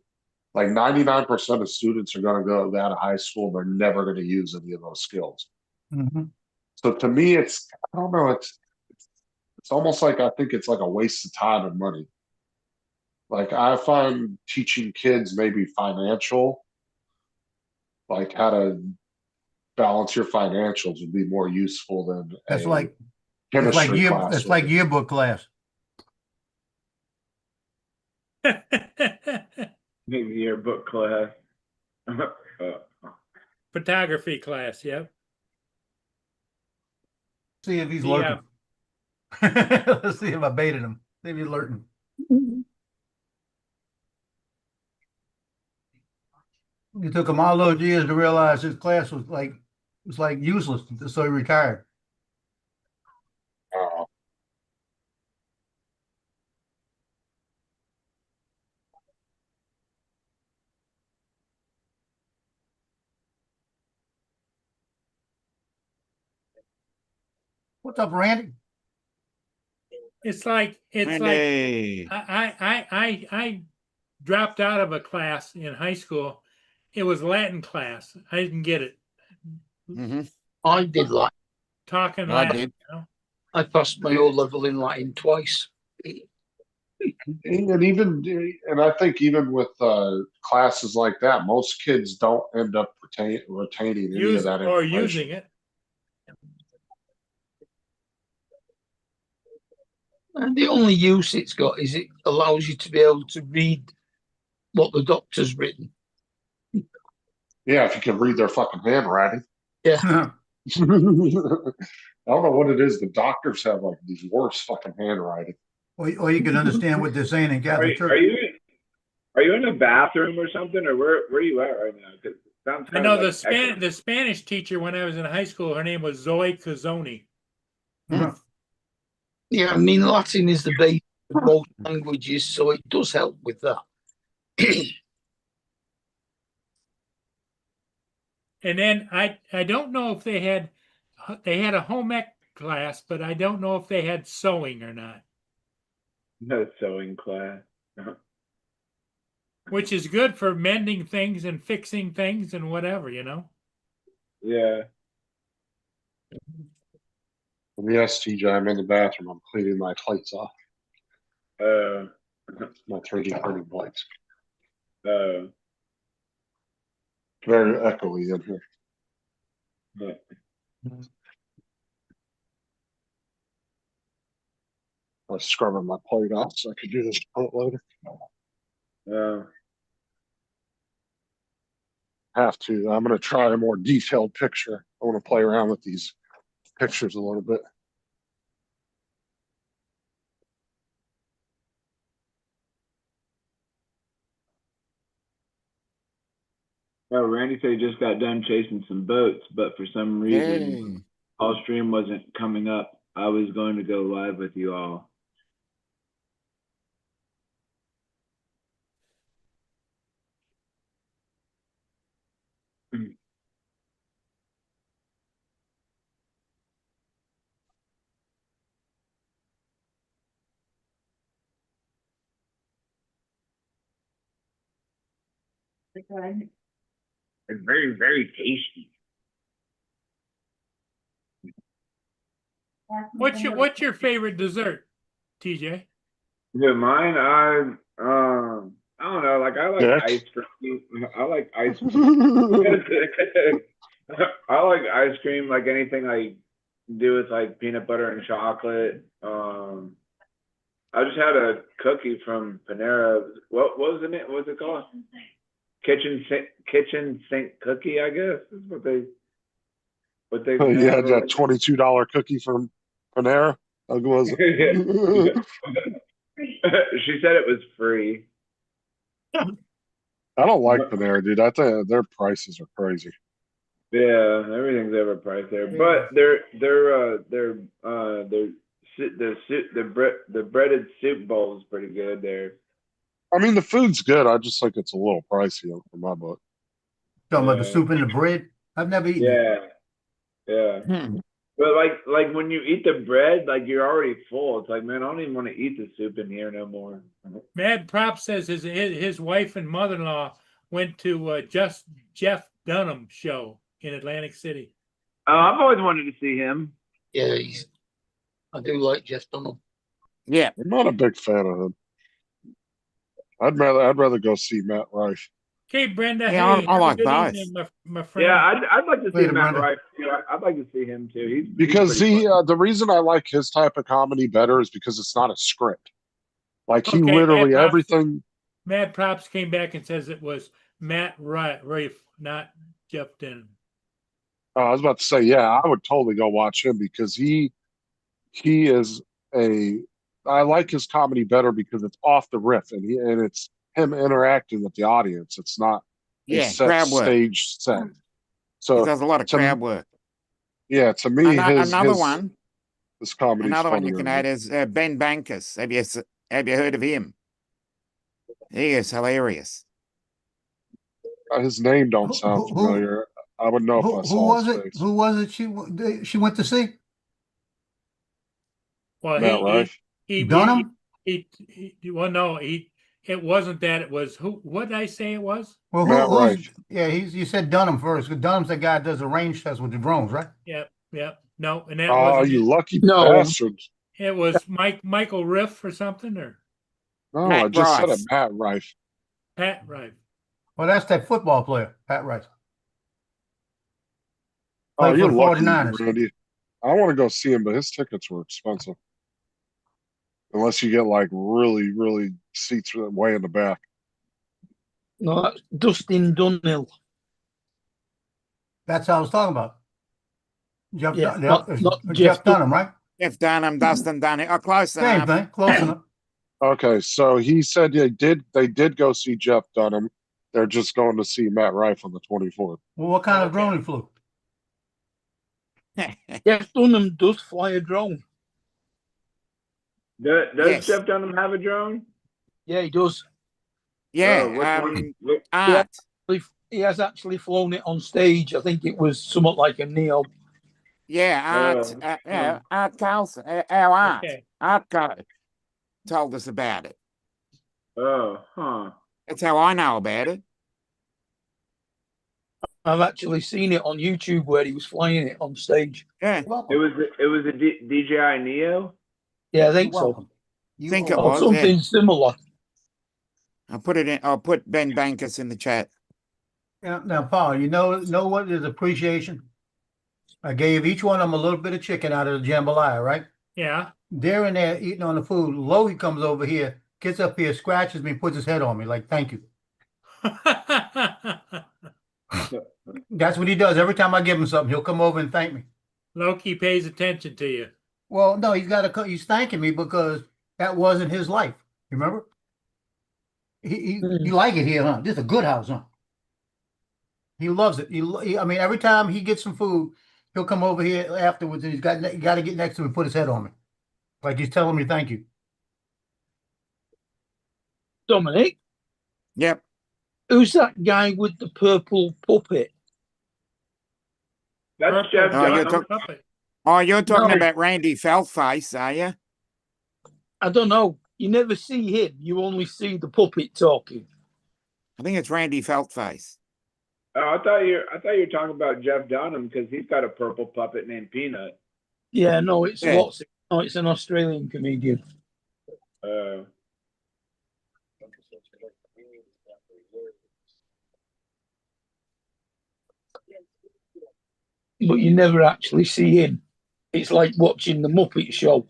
Like 99% of students are gonna go out of high school, they're never gonna use any of those skills. Mhm. So to me, I don't know, it's almost like I think it's like a waste of time and money. Like I find teaching kids maybe financial, like how to balance your financials would be more useful than That's a like chemistry class. That's like yearbook class. Maybe your book class. Photography class, yep. See if he's Yeah. lurking. Let's see if I baited him. See if he's lurking. It took him all those years to realize his class was like useless, so he retired. What's up, Randy? It's like Hey. I dropped out of a class in high school. It was Latin class. I didn't get it. Mm-hmm. I did like. Talking I Latin, did. you know? I passed my O level in Latin twice. And even I think even with classes like that, most kids don't end up retaining any of that Or information. using it. And the only use it's got is it allows you to be able to read what the doctor's written. Yeah, if you can read their fucking handwriting. Yeah. I don't know what it is. The doctors have like these worst fucking handwriting. Or you can understand what they're saying in Are Catholic you, Church. are you in a bathroom or something, or where are you at right now? 'Cause it sounds I kind know of like echoing. the Spanish teacher when I was in high school, her name was Zoe Cazzoni. Yeah, I mean, Latin is the base of most languages, so it does help with that. And then I don't know if they had a home ec class, but I don't know if they had sewing or not, No sewing class. which is good for mending things and fixing things and whatever, you know. Yeah. Yes, TJ, I'm in the bathroom. I'm cleaning my plates off. My 3D printing plates. Very echoey in here. Yeah. I was scrubbing my plate off so I could do this later. Have to. I'm going to try a more detailed picture. I want to play around with these pictures a little bit. Oh, Randy said he just got done chasing some boats, but for some reason, all stream wasn't coming up. I was going to go live with you all. It's very, very tasty. What's your favorite dessert? TJ? Yeah, mine. I don't know. Like I like Dick. ice cream. I like ice cream. I like ice cream. Like anything I do with like peanut butter and chocolate. I just had a cookie from Panera. What was the name? What was it called? Kitchen sink cookie. I guess is what they. You had that $22 cookie from Panera. How good was it? She said it was free. I don't like Panera, dude. I think their prices are crazy. Yeah, everything's overpriced there. But the breaded soup bowl is pretty good there. I mean, the food's good. I just think it's a little pricey for my book. Talking about the Yeah. soup and the bread. I've never eaten it. Yeah. But like when you eat the bread, like you're already full. It's like, man, I don't even want to eat the soup in here no more. Mad Prop says his wife and mother-in-law went to just Jeff Dunham show in Atlantic City. Oh, I've always wanted to see him. Yeah, I do like Jeff Dunham. Yeah. I'm not a big fan of him. I'd rather go see Matt Rife. Okay, Brenda. Yeah, hey, I have a like good both. evening, my friend. Yeah, I'd like to see Later, Matt Brenda. Rife too. I'd like to see him too. He's Because pretty funny. the reason I like his type of comedy better is because it's not a script. Like he Okay, literally Matt Props- everything. Mad Props came back and says it was Matt Rife, not Jeff Dunham. I was about to say, yeah, I would totally go watch him because he is I like his comedy better because it's off the riff and it's him interacting with the audience. It's not a Yeah, set crowd work. stage set. He So does a lot of to- crowd work. yeah, to me, Another one. his comedy. Another one you can add is Ben Bankus. Have you heard of him? He is hilarious. His name don't Who- sound who- familiar. I would know if I Who saw was his it? face. Who was it? She went to see Well, Matt Rife. Dunham. Well, no, it wasn't that. It was who? What did I say it was? Well, Matt who's? Rife. Yeah, you said Dunham first. 'Cause Dunham's the guy that does the range test with the drones, right? Yep. No, and that Oh, wasn't you it. lucky No. bastard! It was Michael Riff or something, or No, Matt I just said Rife. it. Matt Rife. Pat Rife. Well, that's that football player, Pat Rice. Oh, Played for you're the lucky, 49ers. Randy. I want to go see him, but his tickets were expensive. Unless you get like really, really seats way in the back. No, that's Dustin Dunhill. That's how I was talking about. Jeff, Yeah, Dun- not Jeff Jeff Dunham, right? Jeff Dunham, Dustin Dunham. Oh, close Same enough. thing, close enough. Okay, so he said they did go see Jeff Dunham. They're just going to see Matt Rife on the 24th. Well, what kind of Okay. drone he flew? Jeff Dunham does fly a drone. Does Yes. Jeff Dunham have a drone? Yeah, he does. Yeah, Oh, which one? What- Art. He has actually flown it on stage. I think it was somewhat like a Neo. Yeah, Art. Oh, Art Carlson. Our Art. Okay. Art told us about it. Oh, huh. That's how I know about it. I've actually seen it on YouTube where he was flying it on stage. Yeah, It was a DJI Neo. Yeah, I think so. Think it Or was, something similar. I'll put it in. I'll put Ben Bankus in the chat. Now, Paul, you know what is appreciation? I gave each one of them a little bit of chicken out of the jambalaya, right? Yeah. They're in there eating on the food. Logie comes over here, gets up here, scratches me, puts his head on me, like, thank you. That's what he does. Every time I give him something, he'll come over and thank me. Loki pays attention to you. Well, no, he's thanking me because that wasn't his life. You remember? He like it here, huh? This is a good house, huh? He loves it. I mean, every time he gets some food, he'll come over here afterwards, and he got to get next to me and put his head on me, like he's telling me thank you. Dominic, Yep. who's that guy with the purple puppet? That's Jeff Oh, you're Dunham. you're talking No. about Randy Feltface, are you? I don't know. You never see him. You only see the puppet talking. I think it's Randy Feltface. Oh, I thought you were talking about Jeff Dunham because he's got a purple puppet named Peanut. Yeah, no, it's Yeah. it's an Australian comedian. Uh, But you never actually see him. It's like watching the Muppet Show.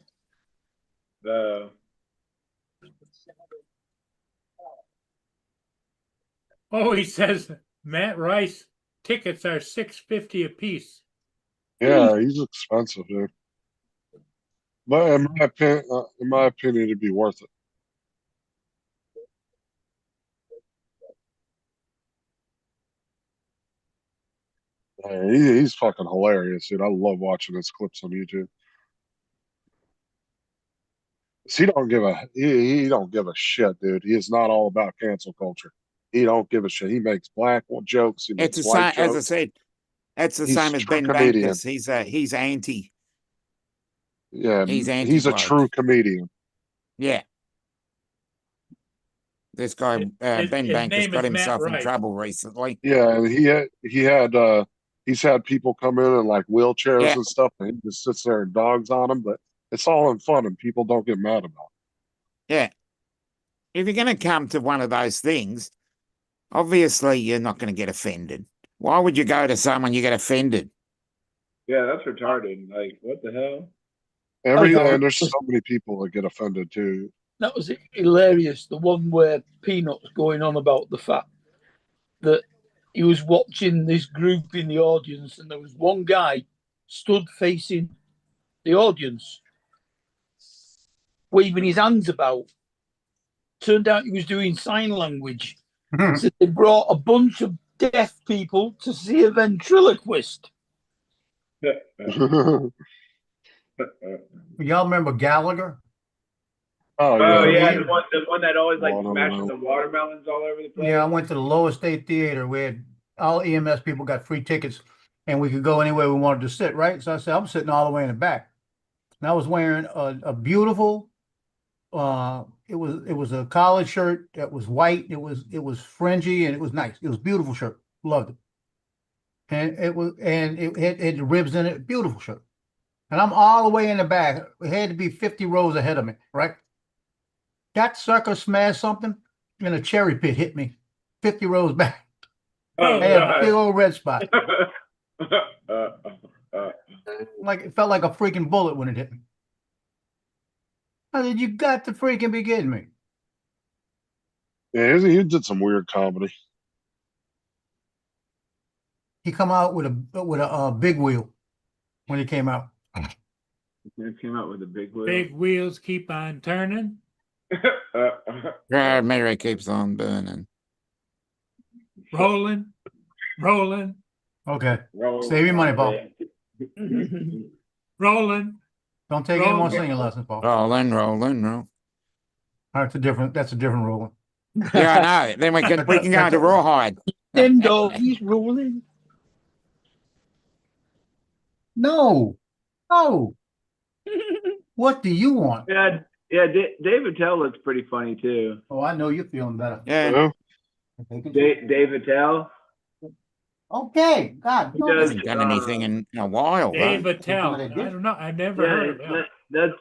uh, Oh, he says Matt Rice tickets are $6.50 a piece. Yeah, he's expensive, dude. But in my opinion, it'd be worth it. Yeah, he's fucking hilarious, dude. I love watching his clips on YouTube. He don't give he don't give a shit, dude. He is not all about cancel culture. He don't give a shit. He makes black jokes. He It's makes the white same, as I jokes. said, that's the He's same a as true Ben comedian. Bankers. He's anti. Yeah, He's he's a anti-woke. true comedian. Yeah. This guy, His Ben Bankers, name got is Matt himself in Rice. trouble recently. Yeah, and he's had people come in like wheelchairs Yeah. and stuff, and he just sits there and dogs on them. But it's all in fun, and people don't get mad about it. Yeah. If you're going to come to one of those things, obviously you're not going to get offended. Why would you go to someone you get offended? yeah, that's retarded. Like, what the hell? And there's so many people that get offended too. That was hilarious. The one where Peanut's going on about the fact that he was watching this group in the audience, and there was one guy stood facing the audience, waving his hands about. Turned out he was doing sign language. So they brought a bunch of deaf people to see a ventriloquist. Y'all remember Gallagher? Oh Oh yeah, yeah, the one that always like Watermelon. smashes the watermelons all over the place. Yeah, I went to the Lower State Theater where all EMS people got free tickets and we could go anywhere we wanted to sit, right? So I said, I'm sitting all the way in the back. And I was wearing a beautiful, it was a collared shirt that was white. It was fringy and it was nice. It was a beautiful shirt. Loved it. And it had the ribs in it. Beautiful shirt. And I'm all the way in the back. It had to be 50 rows ahead of me, right? That sucker smashed something and a cherry pit hit me 50 rows back. Oh, I had a God. big old red spot. uh, Like it felt like a freaking bullet when it hit me. I said, you got to freaking be kidding me. Yeah, he did some weird comedy. He come out with a big wheel when he came out. It came out with a big wheel. Big wheels keep on turning. Mary keeps on burning. Rolling. Okay. Roll Save your money, Paul. Rolling. Don't take any more Rolling. singing lessons, Paul. Rolling. That's a different rolling. Yeah, I know. Then we can go to Rawhide. Them doggies rolling. No. What do you want? Yeah, Dave Attell looks pretty funny too. Oh, I know you're feeling better. Yeah. Dave Attell. Okay, God. He no. does, Hasn't done anything in a while, Dave though. Attell. What I they did. don't know. I've never heard of him. that's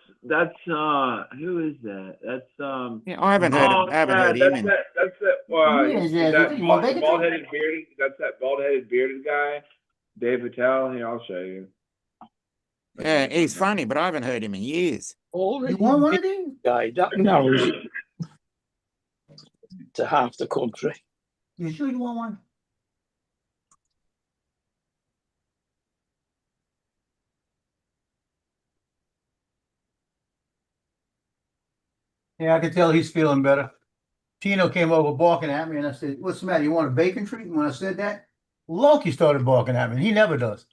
who is that? That's Yeah, I haven't heard him. In, That's that bald-headed bearded. That's that bald-headed bearded guy, Dave Attell. Here, I'll show you. yeah, he's funny, but I haven't heard him in years. Already You want one of these? guy that narrows it to half the country. You sure you want one? Yeah, I can tell he's feeling better. Tino came over barking at me and I said, what's the matter? You want a bacon treat? And when I said that, Loki started barking at me. He never does.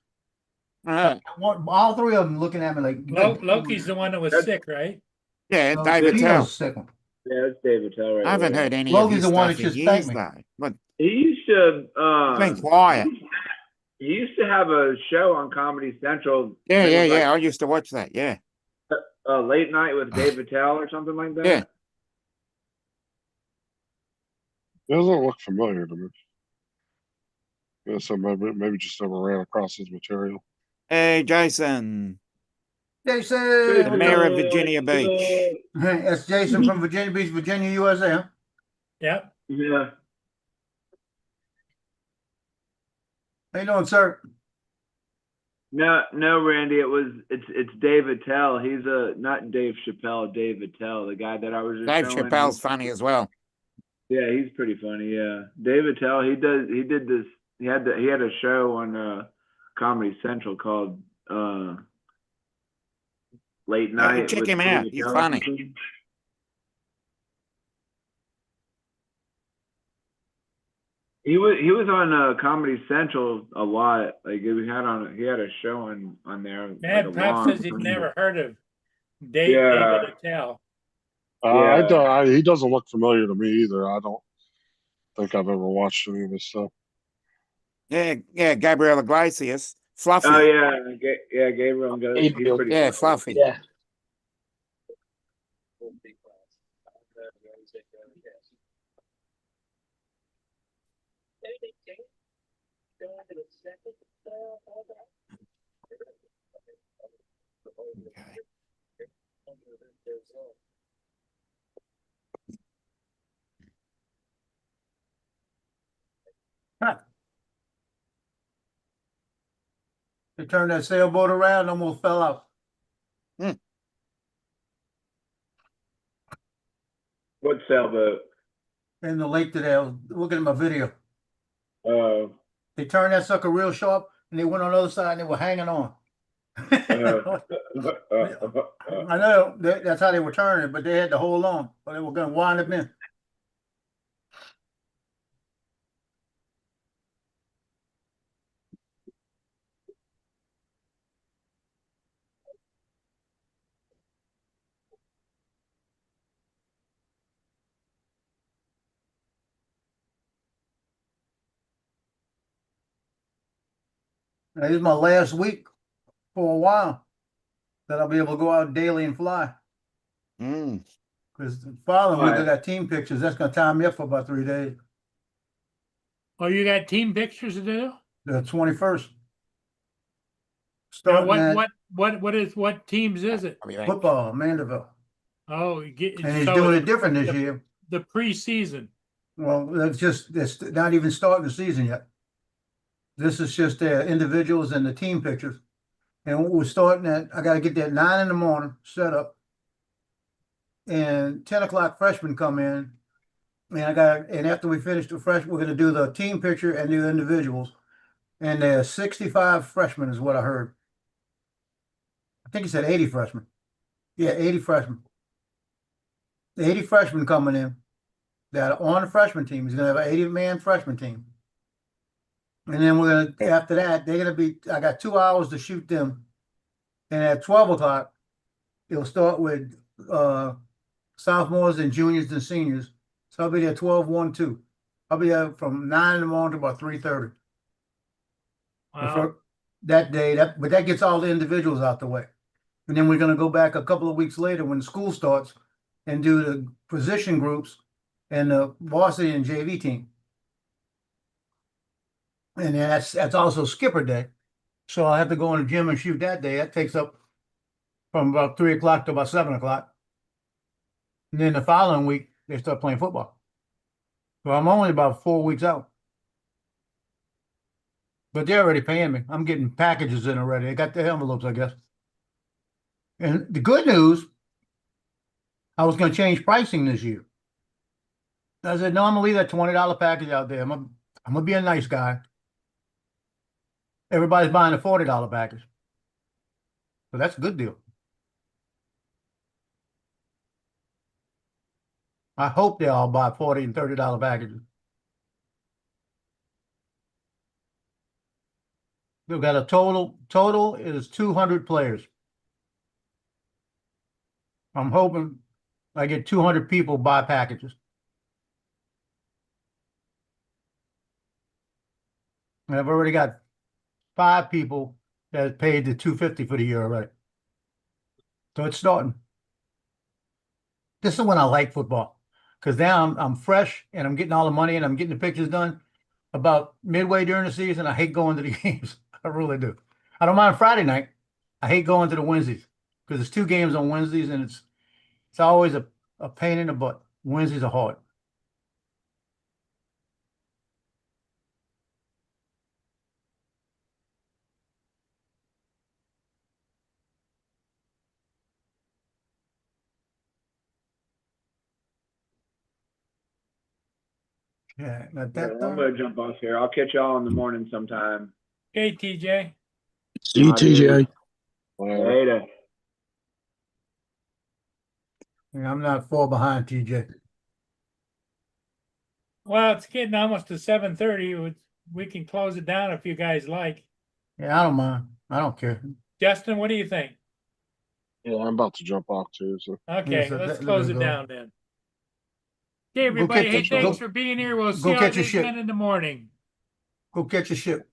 All three of them looking at me like Loki's the one that was sick, right? Yeah, No, David Tino's Tell. sick one. Yeah, that's Dave Attell right I haven't there. heard any Logan's of his the one stuff that in just years, thanked me. though. But He used to. he's been quiet. He used to have a show on Comedy Central. Yeah, It was like, I used to watch that. Yeah. Late Night with Dave Attell or something like that. Yeah. It doesn't look familiar to me. Yeah, so maybe just never ran across his material. Hey, Jason. Jason, The mayor of Virginia Beach. that's Jason from Virginia Beach, Virginia, USA. Huh? Yep. Yeah. How you doing, sir? No, Randy. It's Dave Attell. He's not Dave Chappelle. Dave Attell, the guy that I was just Dave showing. Chappelle's funny as well. Yeah, he's pretty funny. Yeah, Dave Attell. He did this. He had a show on Comedy Central called Late Night. check with him Dave out. He's Attell. funny. He was on Comedy Central a lot. Like he had a show on there. Mad like a Pop long says he's time never ago. heard of David Attell. He doesn't look familiar to me either. I don't think I've ever watched any of his stuff. Yeah, Gabriel Iglesias. Fluffy. Oh yeah, Gabriel. He's Gabriel, pretty Yeah, funny. Fluffy. Yeah. Okay. They turned that sailboat around, almost fell out. What sailboat? In the lake today. I was looking at my video. Oh. They turned that sucker real sharp and they went on the other side and they were hanging on. I know that's how they were turning, but they had to hold on, or they were going to wind up in. Now, this is my last week for a while that I'll be able to go out daily and fly. Because the following week I got team pictures. That's going to tie me up for about 3 days. Oh, you got team pictures to do? The 21st. Now, Starting what teams is it? at football, Mandeville. Oh, And he's doing it different this year. The preseason. Well, that's not even starting the season yet. This is just the individuals and the team pictures. And we're starting I got to get there at 9 in the morning, set up. And 10 o'clock freshmen come in. And after we finish the freshmen, we're going to do the team picture and do the individuals. And there's 65 freshmen is what I heard. I think he said 80 freshmen. Yeah, 80 freshmen. 80 freshmen coming in that are on the freshman team. He's going to have an 80-man freshman team. And then we're going to, after that, they're going to be, I got 2 hours to shoot them. And at 12 o'clock, it'll start with sophomores and juniors and seniors. So I'll be there 12, 1, 2. I'll be there from 9 in the morning to about 3:30. Wow. That day, but that gets all the individuals out the way. And then we're going to go back a couple of weeks later when school starts and do the position groups and the varsity and JV team. And then that's also skipper day. So I'll have to go in the gym and shoot that day. That takes up from about 3 o'clock to about 7 o'clock. And then the following week, they start playing football. So I'm only about 4 weeks out. But they're already paying me. I'm getting packages in already. They got the envelopes, I guess. And the good news, I was going to change pricing this year. I said, no, I'm going to leave that $20 package out there. I'm going to be a nice guy. Everybody's buying a $40 package. So that's a good deal. I hope they all buy $40 and $30 packages. We've got a total is 200 players. I'm hoping I get 200 people buy packages. And I've already got 5 people that paid the $250 for the year already. So it's starting. This is when I like football, because now I'm fresh and I'm getting all the money and I'm getting the pictures done. About midway during the season, I hate going to the games. I really do. I don't mind Friday night. I hate going to the Wednesdays because there's 2 games on Wednesdays, and it's always a pain in the butt. Wednesdays are hard. Yeah, got Yeah, that I'm done. gonna jump off here. I'll catch y'all in the morning sometime. Okay, TJ. See you, TJ. Later. Yeah, I'm not far behind TJ. Well, it's getting almost to 7:30. We can close it down if you guys like. Yeah, I don't mind. I don't care. Justin, what do you think? Yeah, I'm about to jump off too. So Okay, so let's let close them it go. down then. Okay, everybody. catch Hey, the- thanks go- for being here. We'll see go you catch your again ship. in the morning. Go catch your ship.